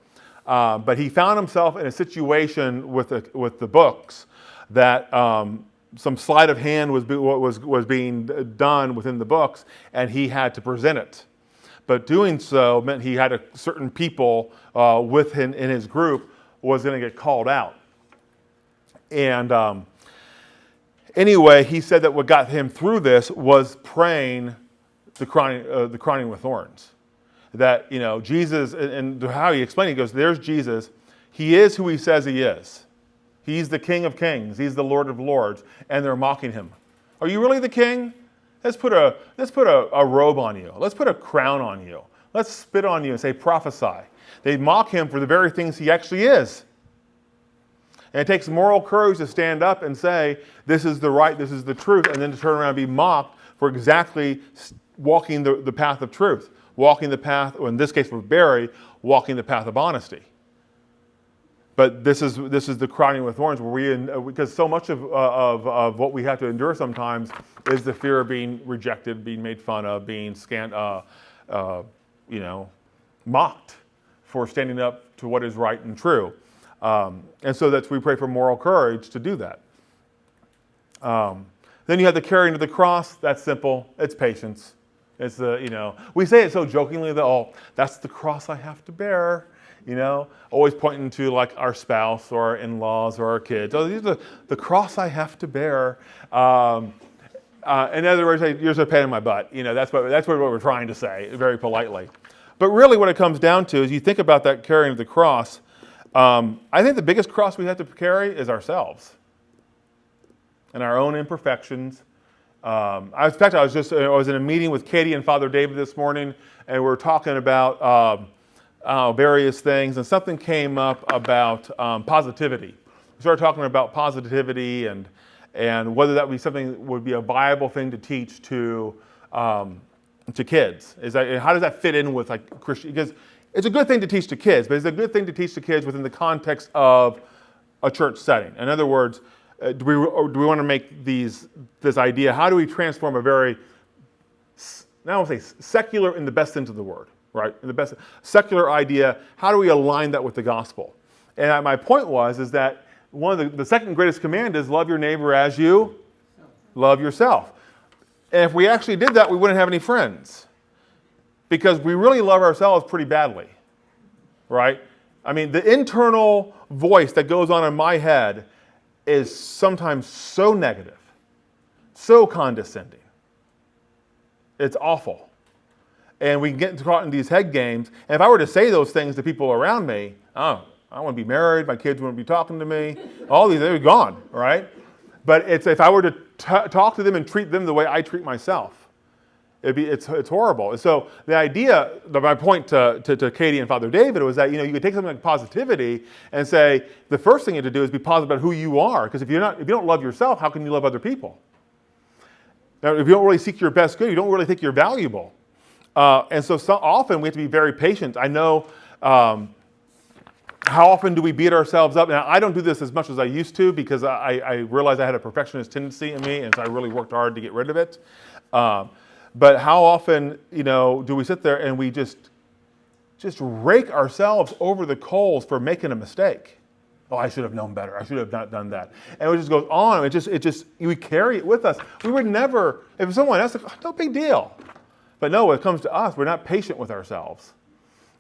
But he found himself in a situation with the books that some sleight of hand was being done within the books, and he had to present it. But doing so meant he had certain people with him in his group was going to get called out. And anyway, he said that what got him through this was praying the crowning with thorns. That, Jesus, and how he explained it, he goes, there's Jesus. He is who he says he is. He's the King of Kings. He's the Lord of Lords. And they're mocking him. Are you really the king? Let's put a robe on you. Let's put a crown on you. Let's spit on you and say, prophesy. They mock him for the very things he actually is. And it takes moral courage to stand up and say, this is the right, this is the truth, and then to turn around and be mocked for exactly walking the path of truth. Walking the path, or in this case with Barry, walking the path of honesty. But this is the crowning with thorns, where because so much of what we have to endure sometimes is the fear of being rejected, being made fun of, being mocked for standing up to what is right and true. And so we pray for moral courage to do that. Then you have the carrying of the cross. That's simple. It's patience. It's we say it so jokingly that, oh, that's the cross I have to bear. Always pointing to like our spouse or our in-laws or our kids. Oh, these are the cross I have to bear. In other words, you're a pain in my butt. That's what we're trying to say, very politely. But really what it comes down to is you think about that carrying of the cross. I think the biggest cross we have to carry is ourselves and our own imperfections. I was in a meeting with Katie and Father David this morning, and we were talking about various things, and something came up about positivity. We started talking about positivity and whether that would be something would be a viable thing to teach to kids. How does that fit in with like Christian? Because it's a good thing to teach to kids, but it's a good thing to teach to kids within the context of a church setting. In other words, do we want to make this idea? How do we transform a very, I don't want to say secular in the best sense of the word, right? In the best secular idea, how do we align that with the gospel? And my point is that one of the second greatest command is love your neighbor as you love yourself. And if we actually did that, we wouldn't have any friends, because we really love ourselves pretty badly, right? I mean, the internal voice that goes on in my head is sometimes so negative, so condescending. It's awful. And we get caught in these head games. And if I were to say those things to people around me, oh, I want to be married, my kids wouldn't be talking to me, all these, they're gone, right? But it's if I were to talk to them and treat them the way I treat myself, it's horrible. And so the idea, my point to Katie and Father David was that, you could take something like positivity and say, the first thing you have to do is be positive about who you are. Because if you don't love yourself, how can you love other people? Now, if you don't really seek your best good, you don't really think you're valuable. And so often we have to be very patient. I know, how often do we beat ourselves up? Now, I don't do this as much as I used to, because I realized I had a perfectionist tendency in me, and so I really worked hard to get rid of it. But how often, do we sit there and we just rake ourselves over the coals for making a mistake? Oh, I should have known better. I should have not done that. And it just goes on. We carry it with us. We would never, if someone else, no big deal. But no, when it comes to us, we're not patient with ourselves.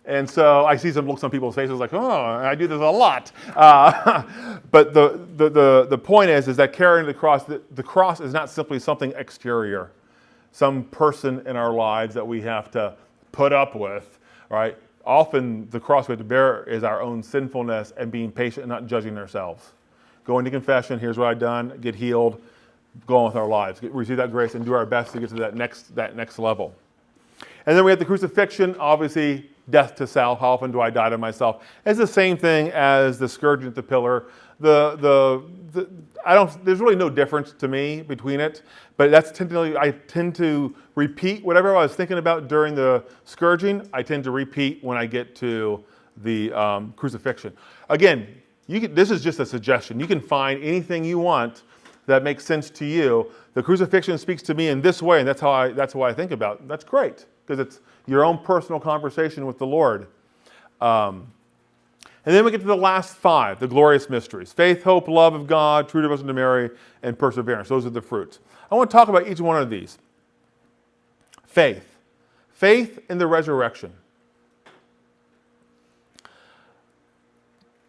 And so I see some looks on people's faces like, oh, I do this a lot. But the point is that carrying the cross is not simply something exterior, some person in our lives that we have to put up with, right? Often the cross we have to bear is our own sinfulness and being patient and not judging ourselves. Going to confession, here's what I've done, get healed, go on with our lives, receive that grace and do our best to get to that next level. And then we have the crucifixion, obviously death to self. How often do I die to myself? It's the same thing as the scourging at the pillar. There's really no difference to me between it, but I tend to repeat whatever I was thinking about during the scourging. I tend to repeat when I get to the crucifixion. Again, this is just a suggestion. You can find anything you want that makes sense to you. The crucifixion speaks to me in this way, and that's how I think about it. That's great, because it's your own personal conversation with the Lord. And then we get to the last 5, the glorious mysteries. Faith, hope, love of God, true devotion to Mary, and perseverance. Those are the fruits. I want to talk about each one of these. Faith. Faith in the resurrection.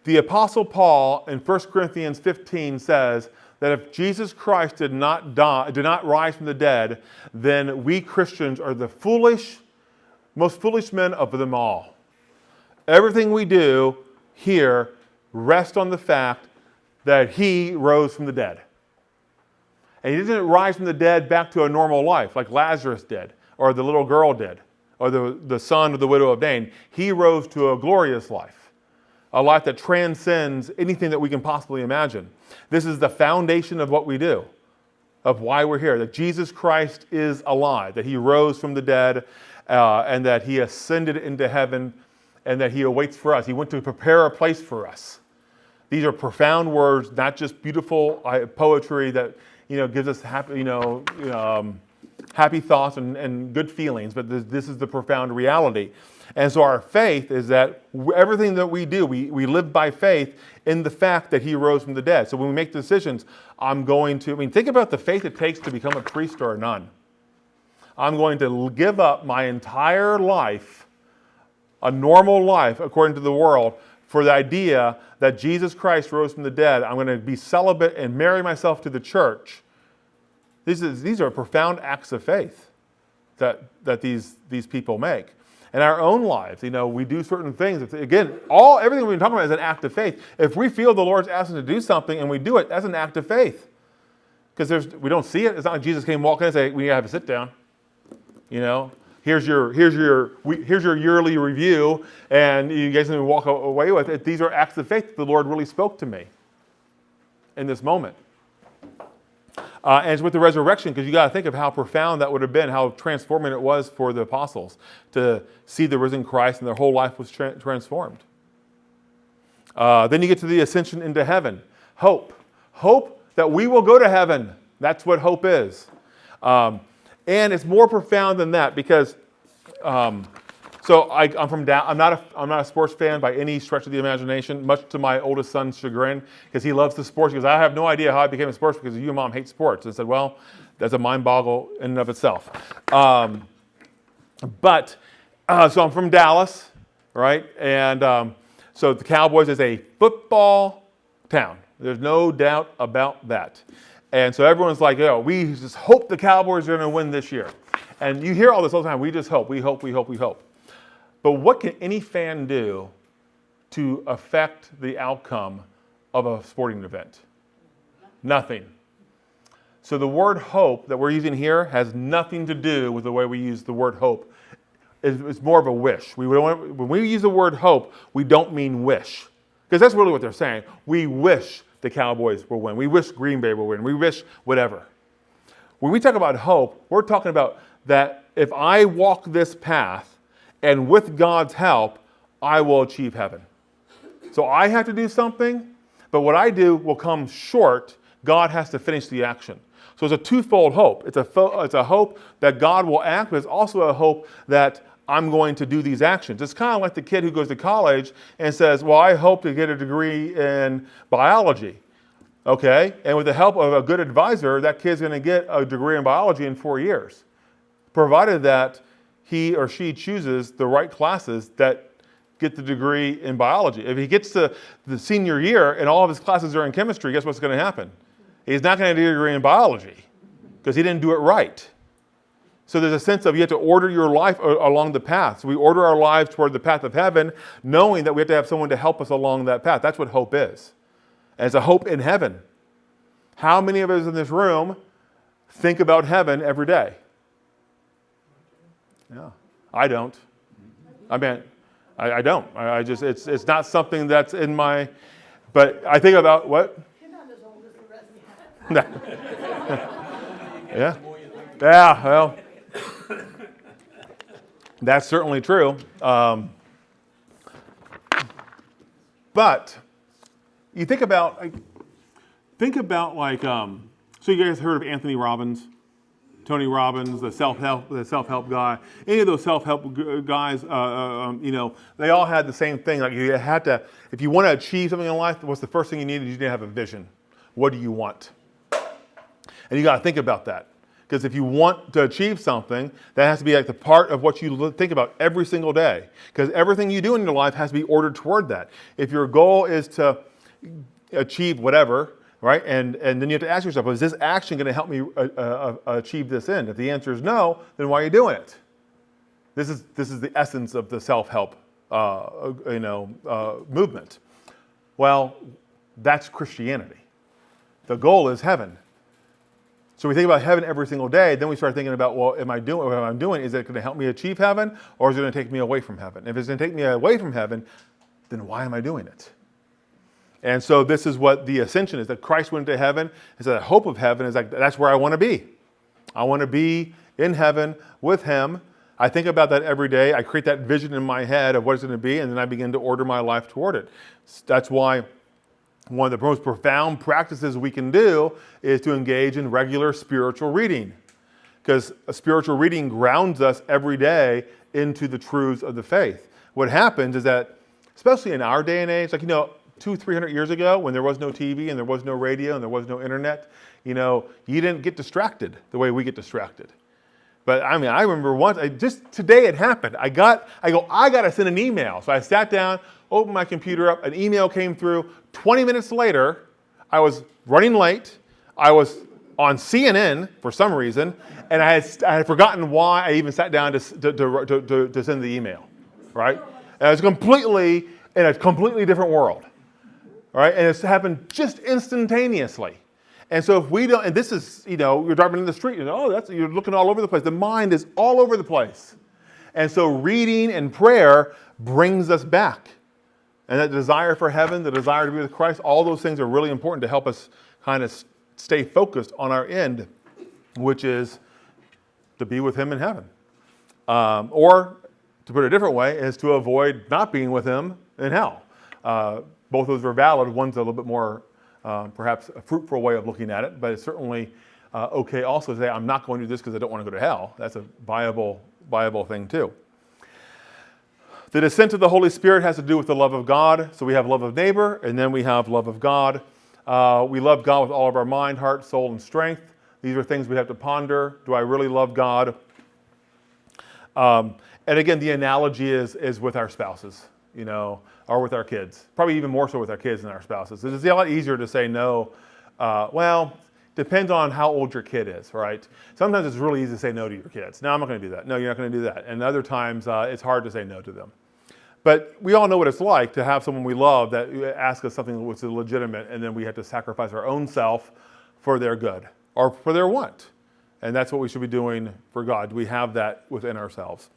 The Apostle Paul in 1 Corinthians 15 says that if Jesus Christ did not rise from the dead, then we Christians are the most foolish men of them all. Everything we do here rests on the fact that he rose from the dead. And he didn't rise from the dead back to a normal life like Lazarus did, or the little girl did, or the son of the widow of Nain. He rose to a glorious life, a life that transcends anything that we can possibly imagine. This is the foundation of what we do, of why we're here, that Jesus Christ is alive, that he rose from the dead, and that he ascended into heaven, and that he awaits for us. He went to prepare a place for us. These are profound words, not just beautiful poetry that gives us happy thoughts and good feelings, but this is the profound reality. And so our faith is that everything that we do, we live by faith in the fact that he rose from the dead. So when we make decisions, think about the faith it takes to become a priest or a nun. I'm going to give up my entire life, a normal life according to the world, for the idea that Jesus Christ rose from the dead. I'm going to be celibate and marry myself to the church. These are profound acts of faith that these people make. In our own lives, we do certain things. Again, everything we've been talking about is an act of faith. If we feel the Lord's asking us to do something and we do it, that's an act of faith. Because we don't see it. It's not like Jesus came walking in and said, "We gotta have a sit down." Here's your yearly review, and you guys can walk away with it. These are acts of faith that the Lord really spoke to me in this moment. And it's with the resurrection, because you got to think of how profound that would have been, how transforming it was for the apostles to see the risen Christ, and their whole life was transformed. Then you get to the ascension into heaven. Hope that we will go to heaven. That's what hope is. And it's more profound than that, because I'm from down. I'm not a sports fan by any stretch of the imagination, much to my oldest son's chagrin, because he loves the sports. He goes, "I have no idea how I became a sports because you, Mom, hate sports." I said, "Well, that's a mind boggle in and of itself." So I'm from Dallas, right? And so the Cowboys is a football town. There's no doubt about that. And so everyone's like, we just hope the Cowboys are going to win this year. And you hear all this all the time. We just hope, we hope, we hope, we hope. But what can any fan do to affect the outcome of a sporting event? Nothing. So the word hope that we're using here has nothing to do with the way we use the word hope. It's more of a wish. When we use the word hope, we don't mean wish. Because that's really what they're saying. We wish the Cowboys will win. We wish Green Bay will win. We wish whatever. When we talk about hope, we're talking about that if I walk this path and with God's help, I will achieve heaven. So I have to do something, but what I do will come short. God has to finish the action. So it's a twofold hope. It's a hope that God will act, but it's also a hope that I'm going to do these actions. It's kind of like the kid who goes to college and says, "Well, I hope to get a degree in biology." Okay? And with the help of a good advisor, that kid's going to get a degree in biology in 4 years, provided that he or she chooses the right classes that get the degree in biology. If he gets to the senior year and all of his classes are in chemistry, guess what's going to happen? He's not going to get a degree in biology because he didn't do it right. So there's a sense of you have to order your life along the path. So we order our lives toward the path of heaven, knowing that we have to have someone to help us along that path. That's what hope is. And it's a hope in heaven. How many of us in this room think about heaven every day? Yeah, I don't. I mean, I don't. I just it's not something that's in my. But I think about what? You're not as old as the rest of you. Yeah. Yeah. Well, that's certainly true. But you think about so you guys heard of Anthony Robbins, Tony Robbins, the self-help guy. Any of those self-help guys, they all had the same thing. Like you had to, if you want to achieve something in life, what's the first thing you need? You need to have a vision. What do you want? And you got to think about that. Because if you want to achieve something, that has to be like the part of what you think about every single day. Because everything you do in your life has to be ordered toward that. If your goal is to achieve whatever, right, and then you have to ask yourself, is this action going to help me achieve this end? If the answer is no, then why are you doing it? This is the essence of the self-help movement. Well, that's Christianity. The goal is heaven. So we think about heaven every single day. Then we start thinking about, well, what I'm doing, is it going to help me achieve heaven, or is it going to take me away from heaven? If it's going to take me away from heaven, then why am I doing it? And so this is what the ascension is, that Christ went to heaven. It's that hope of heaven is like, that's where I want to be. I want to be in heaven with him. I think about that every day. I create that vision in my head of what it's going to be, and then I begin to order my life toward it. That's why one of the most profound practices we can do is to engage in regular spiritual reading. because a spiritual reading grounds us every day into the truths of the faith. What happens is that, especially in our day and age, like, 200-300 years ago, when there was no TV and there was no radio and there was no internet, you didn't get distracted the way we get distracted. But I remember once, just today it happened. I got to send an email. So I sat down, opened my computer up, an email came through. 20 minutes later, I was running late. I was on CNN for some reason, and I had forgotten why I even sat down to send the email, right? And I was completely in a completely different world, right? And it's happened just instantaneously. And so if we don't, and this is, you're driving in the street, you're looking all over the place. The mind is all over the place. And so reading and prayer brings us back. And that desire for heaven, the desire to be with Christ, all those things are really important to help us kind of stay focused on our end, which is to be with him in heaven. Or, to put it a different way, is to avoid not being with him in hell. Both of those are valid. One's a little bit more, perhaps, a fruitful way of looking at it, but it's certainly okay also to say, I'm not going to do this because I don't want to go to hell. That's a viable thing too. The descent of the Holy Spirit has to do with the love of God. So we have love of neighbor, and then we have love of God. We love God with all of our mind, heart, soul, and strength. These are things we have to ponder. Do I really love God? And again, the analogy is with our spouses, or with our kids. Probably even more so with our kids than our spouses. It's a lot easier to say no. Depends on how old your kid is, right? Sometimes it's really easy to say no to your kids. No, I'm not going to do that. No, you're not going to do that. And other times, it's hard to say no to them. But we all know what it's like to have someone we love that asks us something which is legitimate, and then we have to sacrifice our own self for their good or for their want. And that's what we should be doing for God. We have that within ourselves.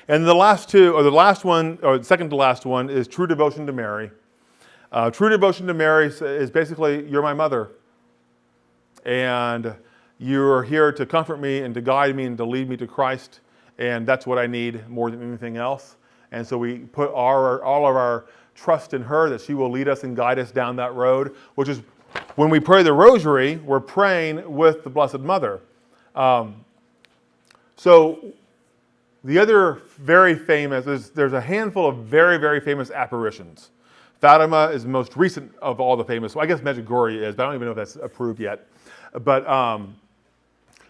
And the last two, or the last one, or the second to last one, is true devotion to Mary. True devotion to Mary is basically, you're my mother. And you're here to comfort me and to guide me and to lead me to Christ. And that's what I need more than anything else. And so we put all of our trust in her that she will lead us and guide us down that road, which is when we pray the Rosary, we're praying with the Blessed Mother. So the other very famous, there's a handful of very, very famous apparitions. Fatima is the most recent of all the famous. Well, I guess Medjugorje is, but I don't even know if that's approved yet. But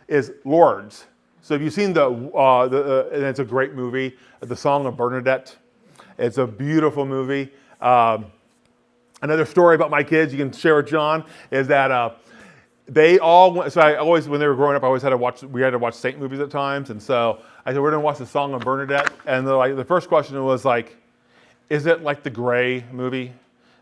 is Lourdes. So have you seen and it's a great movie, The Song of Bernadette. It's a beautiful movie. Another story about my kids you can share with John is that they all went, so I always, when they were growing up, we had to watch saint movies at times. And so I said, we're going to watch The Song of Bernadette. And the first question was like, is it like the Gray movie?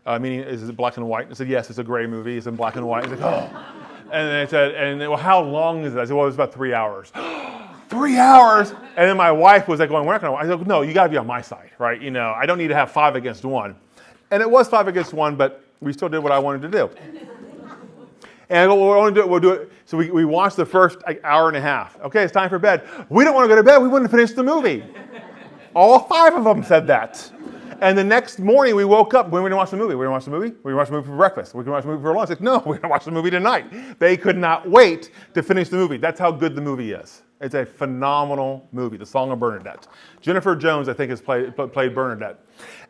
Meaning, is it black and white? I said, yes, it's a Gray movie. It's in black and white. He's like, oh. And they said, well, how long is it? I said, well, it was about 3 hours. 3 hours? And then my wife was like going, we're not going to. I said, no, you got to be on my side, right? I don't need to have 5 against 1. And it was 5 against 1, but we still did what I wanted to do. And I go, well, we'll do it. So we watched the first hour and a half. Okay, it's time for bed. We don't want to go to bed. We want to finish the movie. All 5 of them said that. And the next morning we woke up. When we didn't watch the movie. We didn't watch the movie. We didn't watch the movie for breakfast. We didn't watch the movie for lunch. Like, no, we're going to watch the movie tonight. They could not wait to finish the movie. That's how good the movie is. It's a phenomenal movie, The Song of Bernadette. Jennifer Jones, I think, has played Bernadette.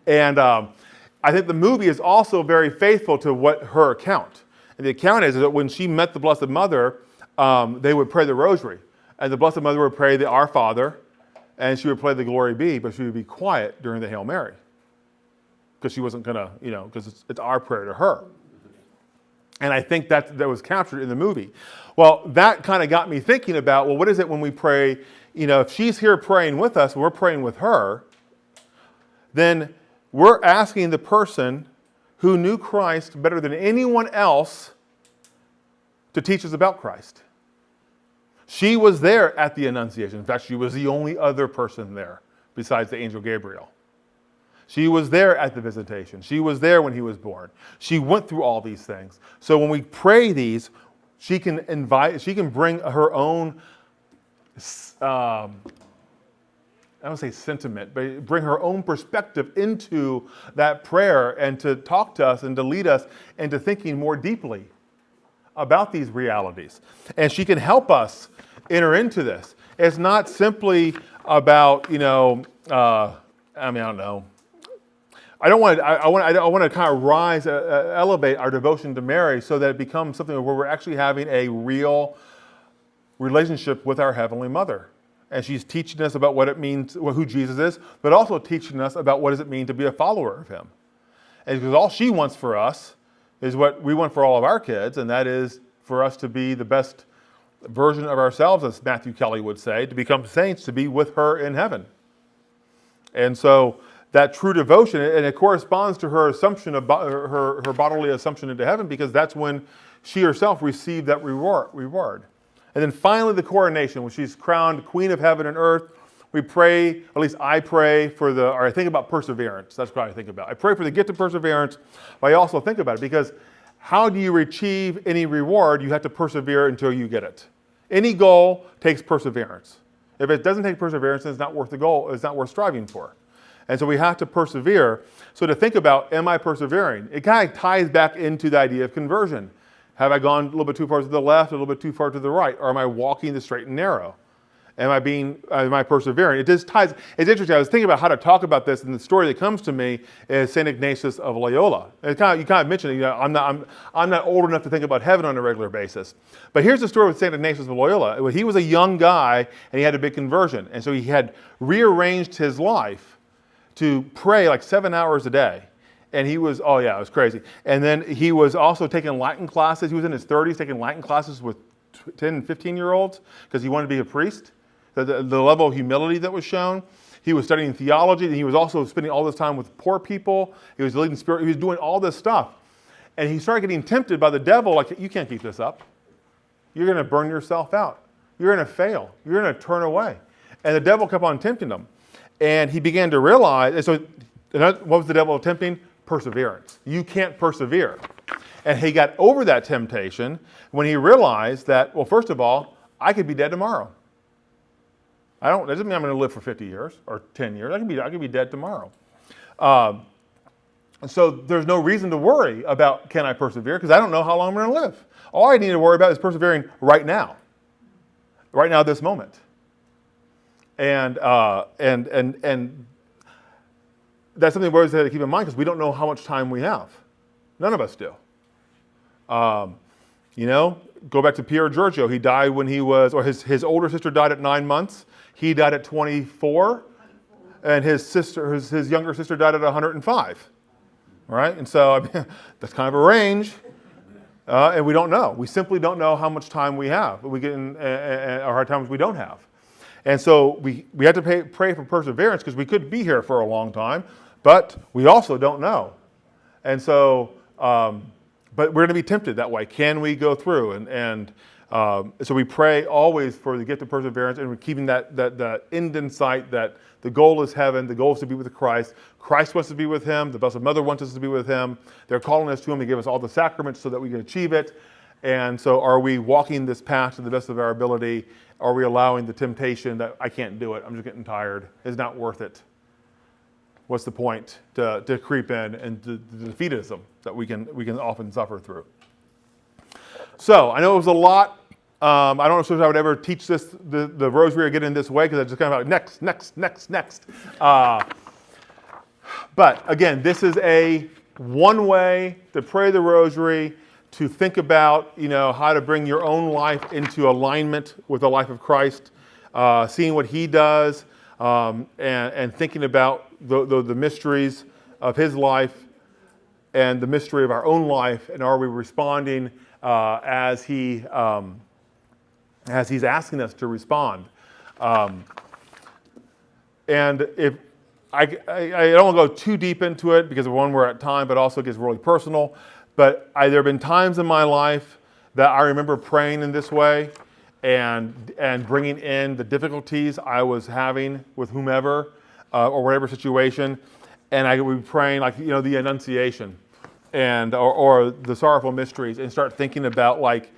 And I think the movie is also very faithful to what her account. And the account is that when she met the Blessed Mother, they would pray the Rosary. And the Blessed Mother would pray the Our Father, and she would play the Glory Be, but she would be quiet during the Hail Mary. Because she wasn't going to, because it's our prayer to her. And I think that was captured in the movie. Well, that kind of got me thinking about, well, what is it when we pray, if she's here praying with us, we're praying with her, then we're asking the person who knew Christ better than anyone else to teach us about Christ. She was there at the Annunciation. In fact, she was the only other person there besides the angel Gabriel. She was there at the visitation. She was there when he was born. She went through all these things. So when we pray these, she can bring her own, I don't say sentiment, but bring her own perspective into that prayer and to talk to us and to lead us into thinking more deeply about these realities. And she can help us enter into this. It's not simply about, I don't know. I want to kind of rise, elevate our devotion to Mary so that it becomes something where we're actually having a real relationship with our Heavenly Mother. And she's teaching us about what it means, who Jesus is, but also teaching us about what does it mean to be a follower of him. And because all she wants for us is what we want for all of our kids, and that is for us to be the best version of ourselves, as Matthew Kelly would say, to become saints, to be with her in heaven. And so that true devotion, and it corresponds to her assumption of her bodily assumption into heaven, because that's when she herself received that reward. And then finally the coronation, when she's crowned Queen of Heaven and Earth. We pray, at least I pray I think about perseverance. That's what I think about. I pray for the gift of perseverance, but I also think about it because how do you achieve any reward? You have to persevere until you get it. Any goal takes perseverance. If it doesn't take perseverance, then it's not worth the goal. It's not worth striving for. And so we have to persevere. So to think about, am I persevering? It kind of ties back into the idea of conversion. Have I gone a little bit too far to the left, a little bit too far to the right? Or am I walking the straight and narrow? Am I persevering? It just ties. It's interesting. I was thinking about how to talk about this, and the story that comes to me is Saint Ignatius of Loyola. You kind of mentioned, I'm not old enough to think about heaven on a regular basis. But here's the story with Saint Ignatius of Loyola. He was a young guy, and he had a big conversion, and so he had rearranged his life to pray like 7 hours a day. And he was, it was crazy. And then he was also taking Latin classes. He was in his 30s taking Latin classes with 10 and 15-year-olds because he wanted to be a priest. The level of humility that was shown. He was studying theology, and he was also spending all this time with poor people. He was leading spirit. He was doing all this stuff. And he started getting tempted by the devil, like, you can't keep this up. You're going to burn yourself out. You're going to fail. You're going to turn away. And the devil kept on tempting him. And he began to realize, and so what was the devil tempting? Perseverance. You can't persevere. And he got over that temptation when he realized that, well, first of all, I could be dead tomorrow. That doesn't mean I'm going to live for 50 years or 10 years. I could be dead tomorrow. And so there's no reason to worry about can I persevere, because I don't know how long I'm going to live. All I need to worry about is persevering right now, this moment. And that's something we always have to keep in mind, because we don't know how much time we have. None of us do. Go back to Pier, Giorgio. He died when he was, or his older sister died at 9 months. He died at 24, and his younger sister died at 105. Right? And so that's kind of a range, and we don't know. We simply don't know how much time we have. We get in, or how times we don't have. And so we have to pray for perseverance, because we could be here for a long time, but we also don't know. And so, but we're going to be tempted that way. Can we go through? So we pray always for the gift of perseverance, and we're keeping that end in sight, that the goal is heaven, the goal is to be with Christ. Christ wants to be with him. The Blessed Mother wants us to be with him. They're calling us to him to give us all the sacraments so that we can achieve it. And so are we walking this path to the best of our ability? Are we allowing the temptation that I can't do it, I'm just getting tired, it's not worth it? What's the point to creep in and the defeatism that we can often suffer through? So I know it was a lot. I don't know if I would ever teach the Rosary again in this way, because I just kind of like next. But again, this is one way to pray the Rosary, to think about how to bring your own life into alignment with the life of Christ, seeing what he does, and thinking about the mysteries of his life and the mystery of our own life, and are we responding as he's asking us to respond. And if I don't want to go too deep into it, because one, we're at time, but also it gets really personal. But there have been times in my life that I remember praying in this way and bringing in the difficulties I was having with whomever or whatever situation. And I would be praying like, the Annunciation or the Sorrowful Mysteries, and start thinking about like,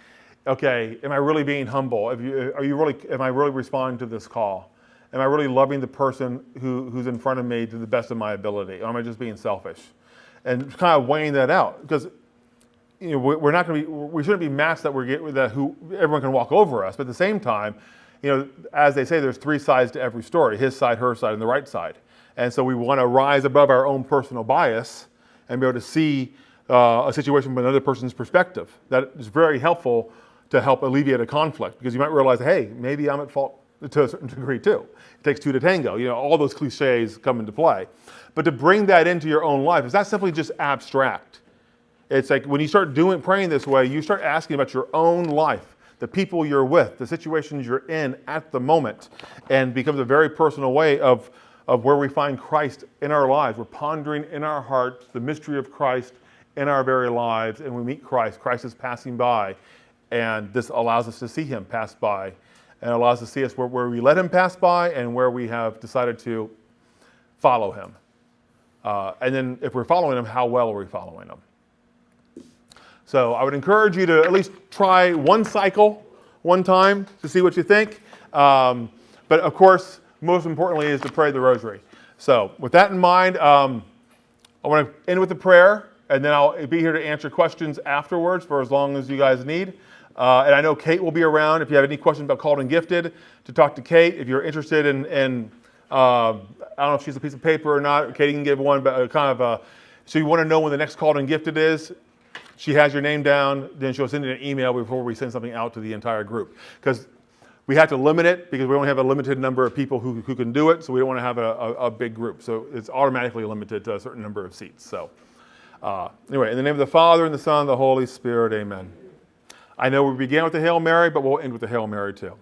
okay, am I really being humble? Am I really responding to this call? Am I really loving the person who's in front of me to the best of my ability? Or am I just being selfish? And kind of weighing that out, because we're not going to be, we shouldn't be masked that everyone can walk over us. But at the same time, as they say, there's three sides to every story: his side, her side, and the right side. And so we want to rise above our own personal bias and be able to see a situation from another person's perspective. That is very helpful to help alleviate a conflict, because you might realize, hey, maybe I'm at fault to a certain degree too. It takes two to tango. All those cliches come into play. But to bring that into your own life, it's not simply just abstract. It's like when you start praying this way, you start asking about your own life, the people you're with, the situations you're in at the moment, and becomes a very personal way of where we find Christ in our lives. We're pondering in our hearts the mystery of Christ in our very lives, and we meet Christ. Christ is passing by, and this allows us to see him pass by, and allows us to see us where we let him pass by and where we have decided to follow him. And then if we're following him, how well are we following him? So I would encourage you to at least try one cycle, one time, to see what you think. But of course, most importantly is to pray the Rosary. So with that in mind, I want to end with a prayer, and then I'll be here to answer questions afterwards for as long as you guys need. And I know Kate will be around if you have any questions about Called and Gifted, to talk to Kate. If you're interested in I don't know if she's a piece of paper or not. Katie can give one, but so you want to know when the next Called and Gifted is. She has your name down, then she'll send you an email before we send something out to the entire group. Because we have to limit it, because we only have a limited number of people who can do it, so we don't want to have a big group. So it's automatically limited to a certain number of seats. So anyway, in the name of the Father, and the Son, and the Holy Spirit, amen. I know we began with the Hail Mary, but we'll end with the Hail Mary too.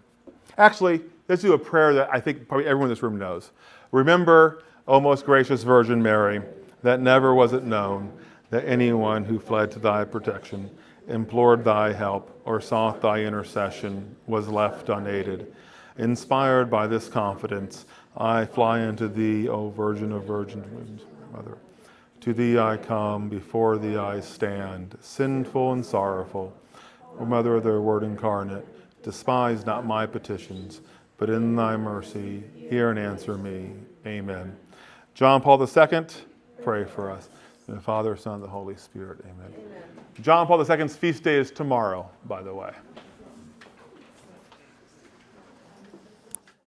Actually, let's do a prayer that I think probably everyone in this room knows. Remember, O most gracious Virgin Mary, that never was it known that anyone who fled to thy protection, implored thy help, or sought thy intercession was left unaided. Inspired by this confidence, I fly unto thee, O Virgin of Virgins, Mother. To thee I come, before thee I stand, sinful and sorrowful. O Mother of the Word incarnate, despise not my petitions, but in thy mercy, hear and answer me. Amen. John Paul II, pray for us. In the Father, Son, and the Holy Spirit. Amen. John Paul II's feast day is tomorrow, by the way.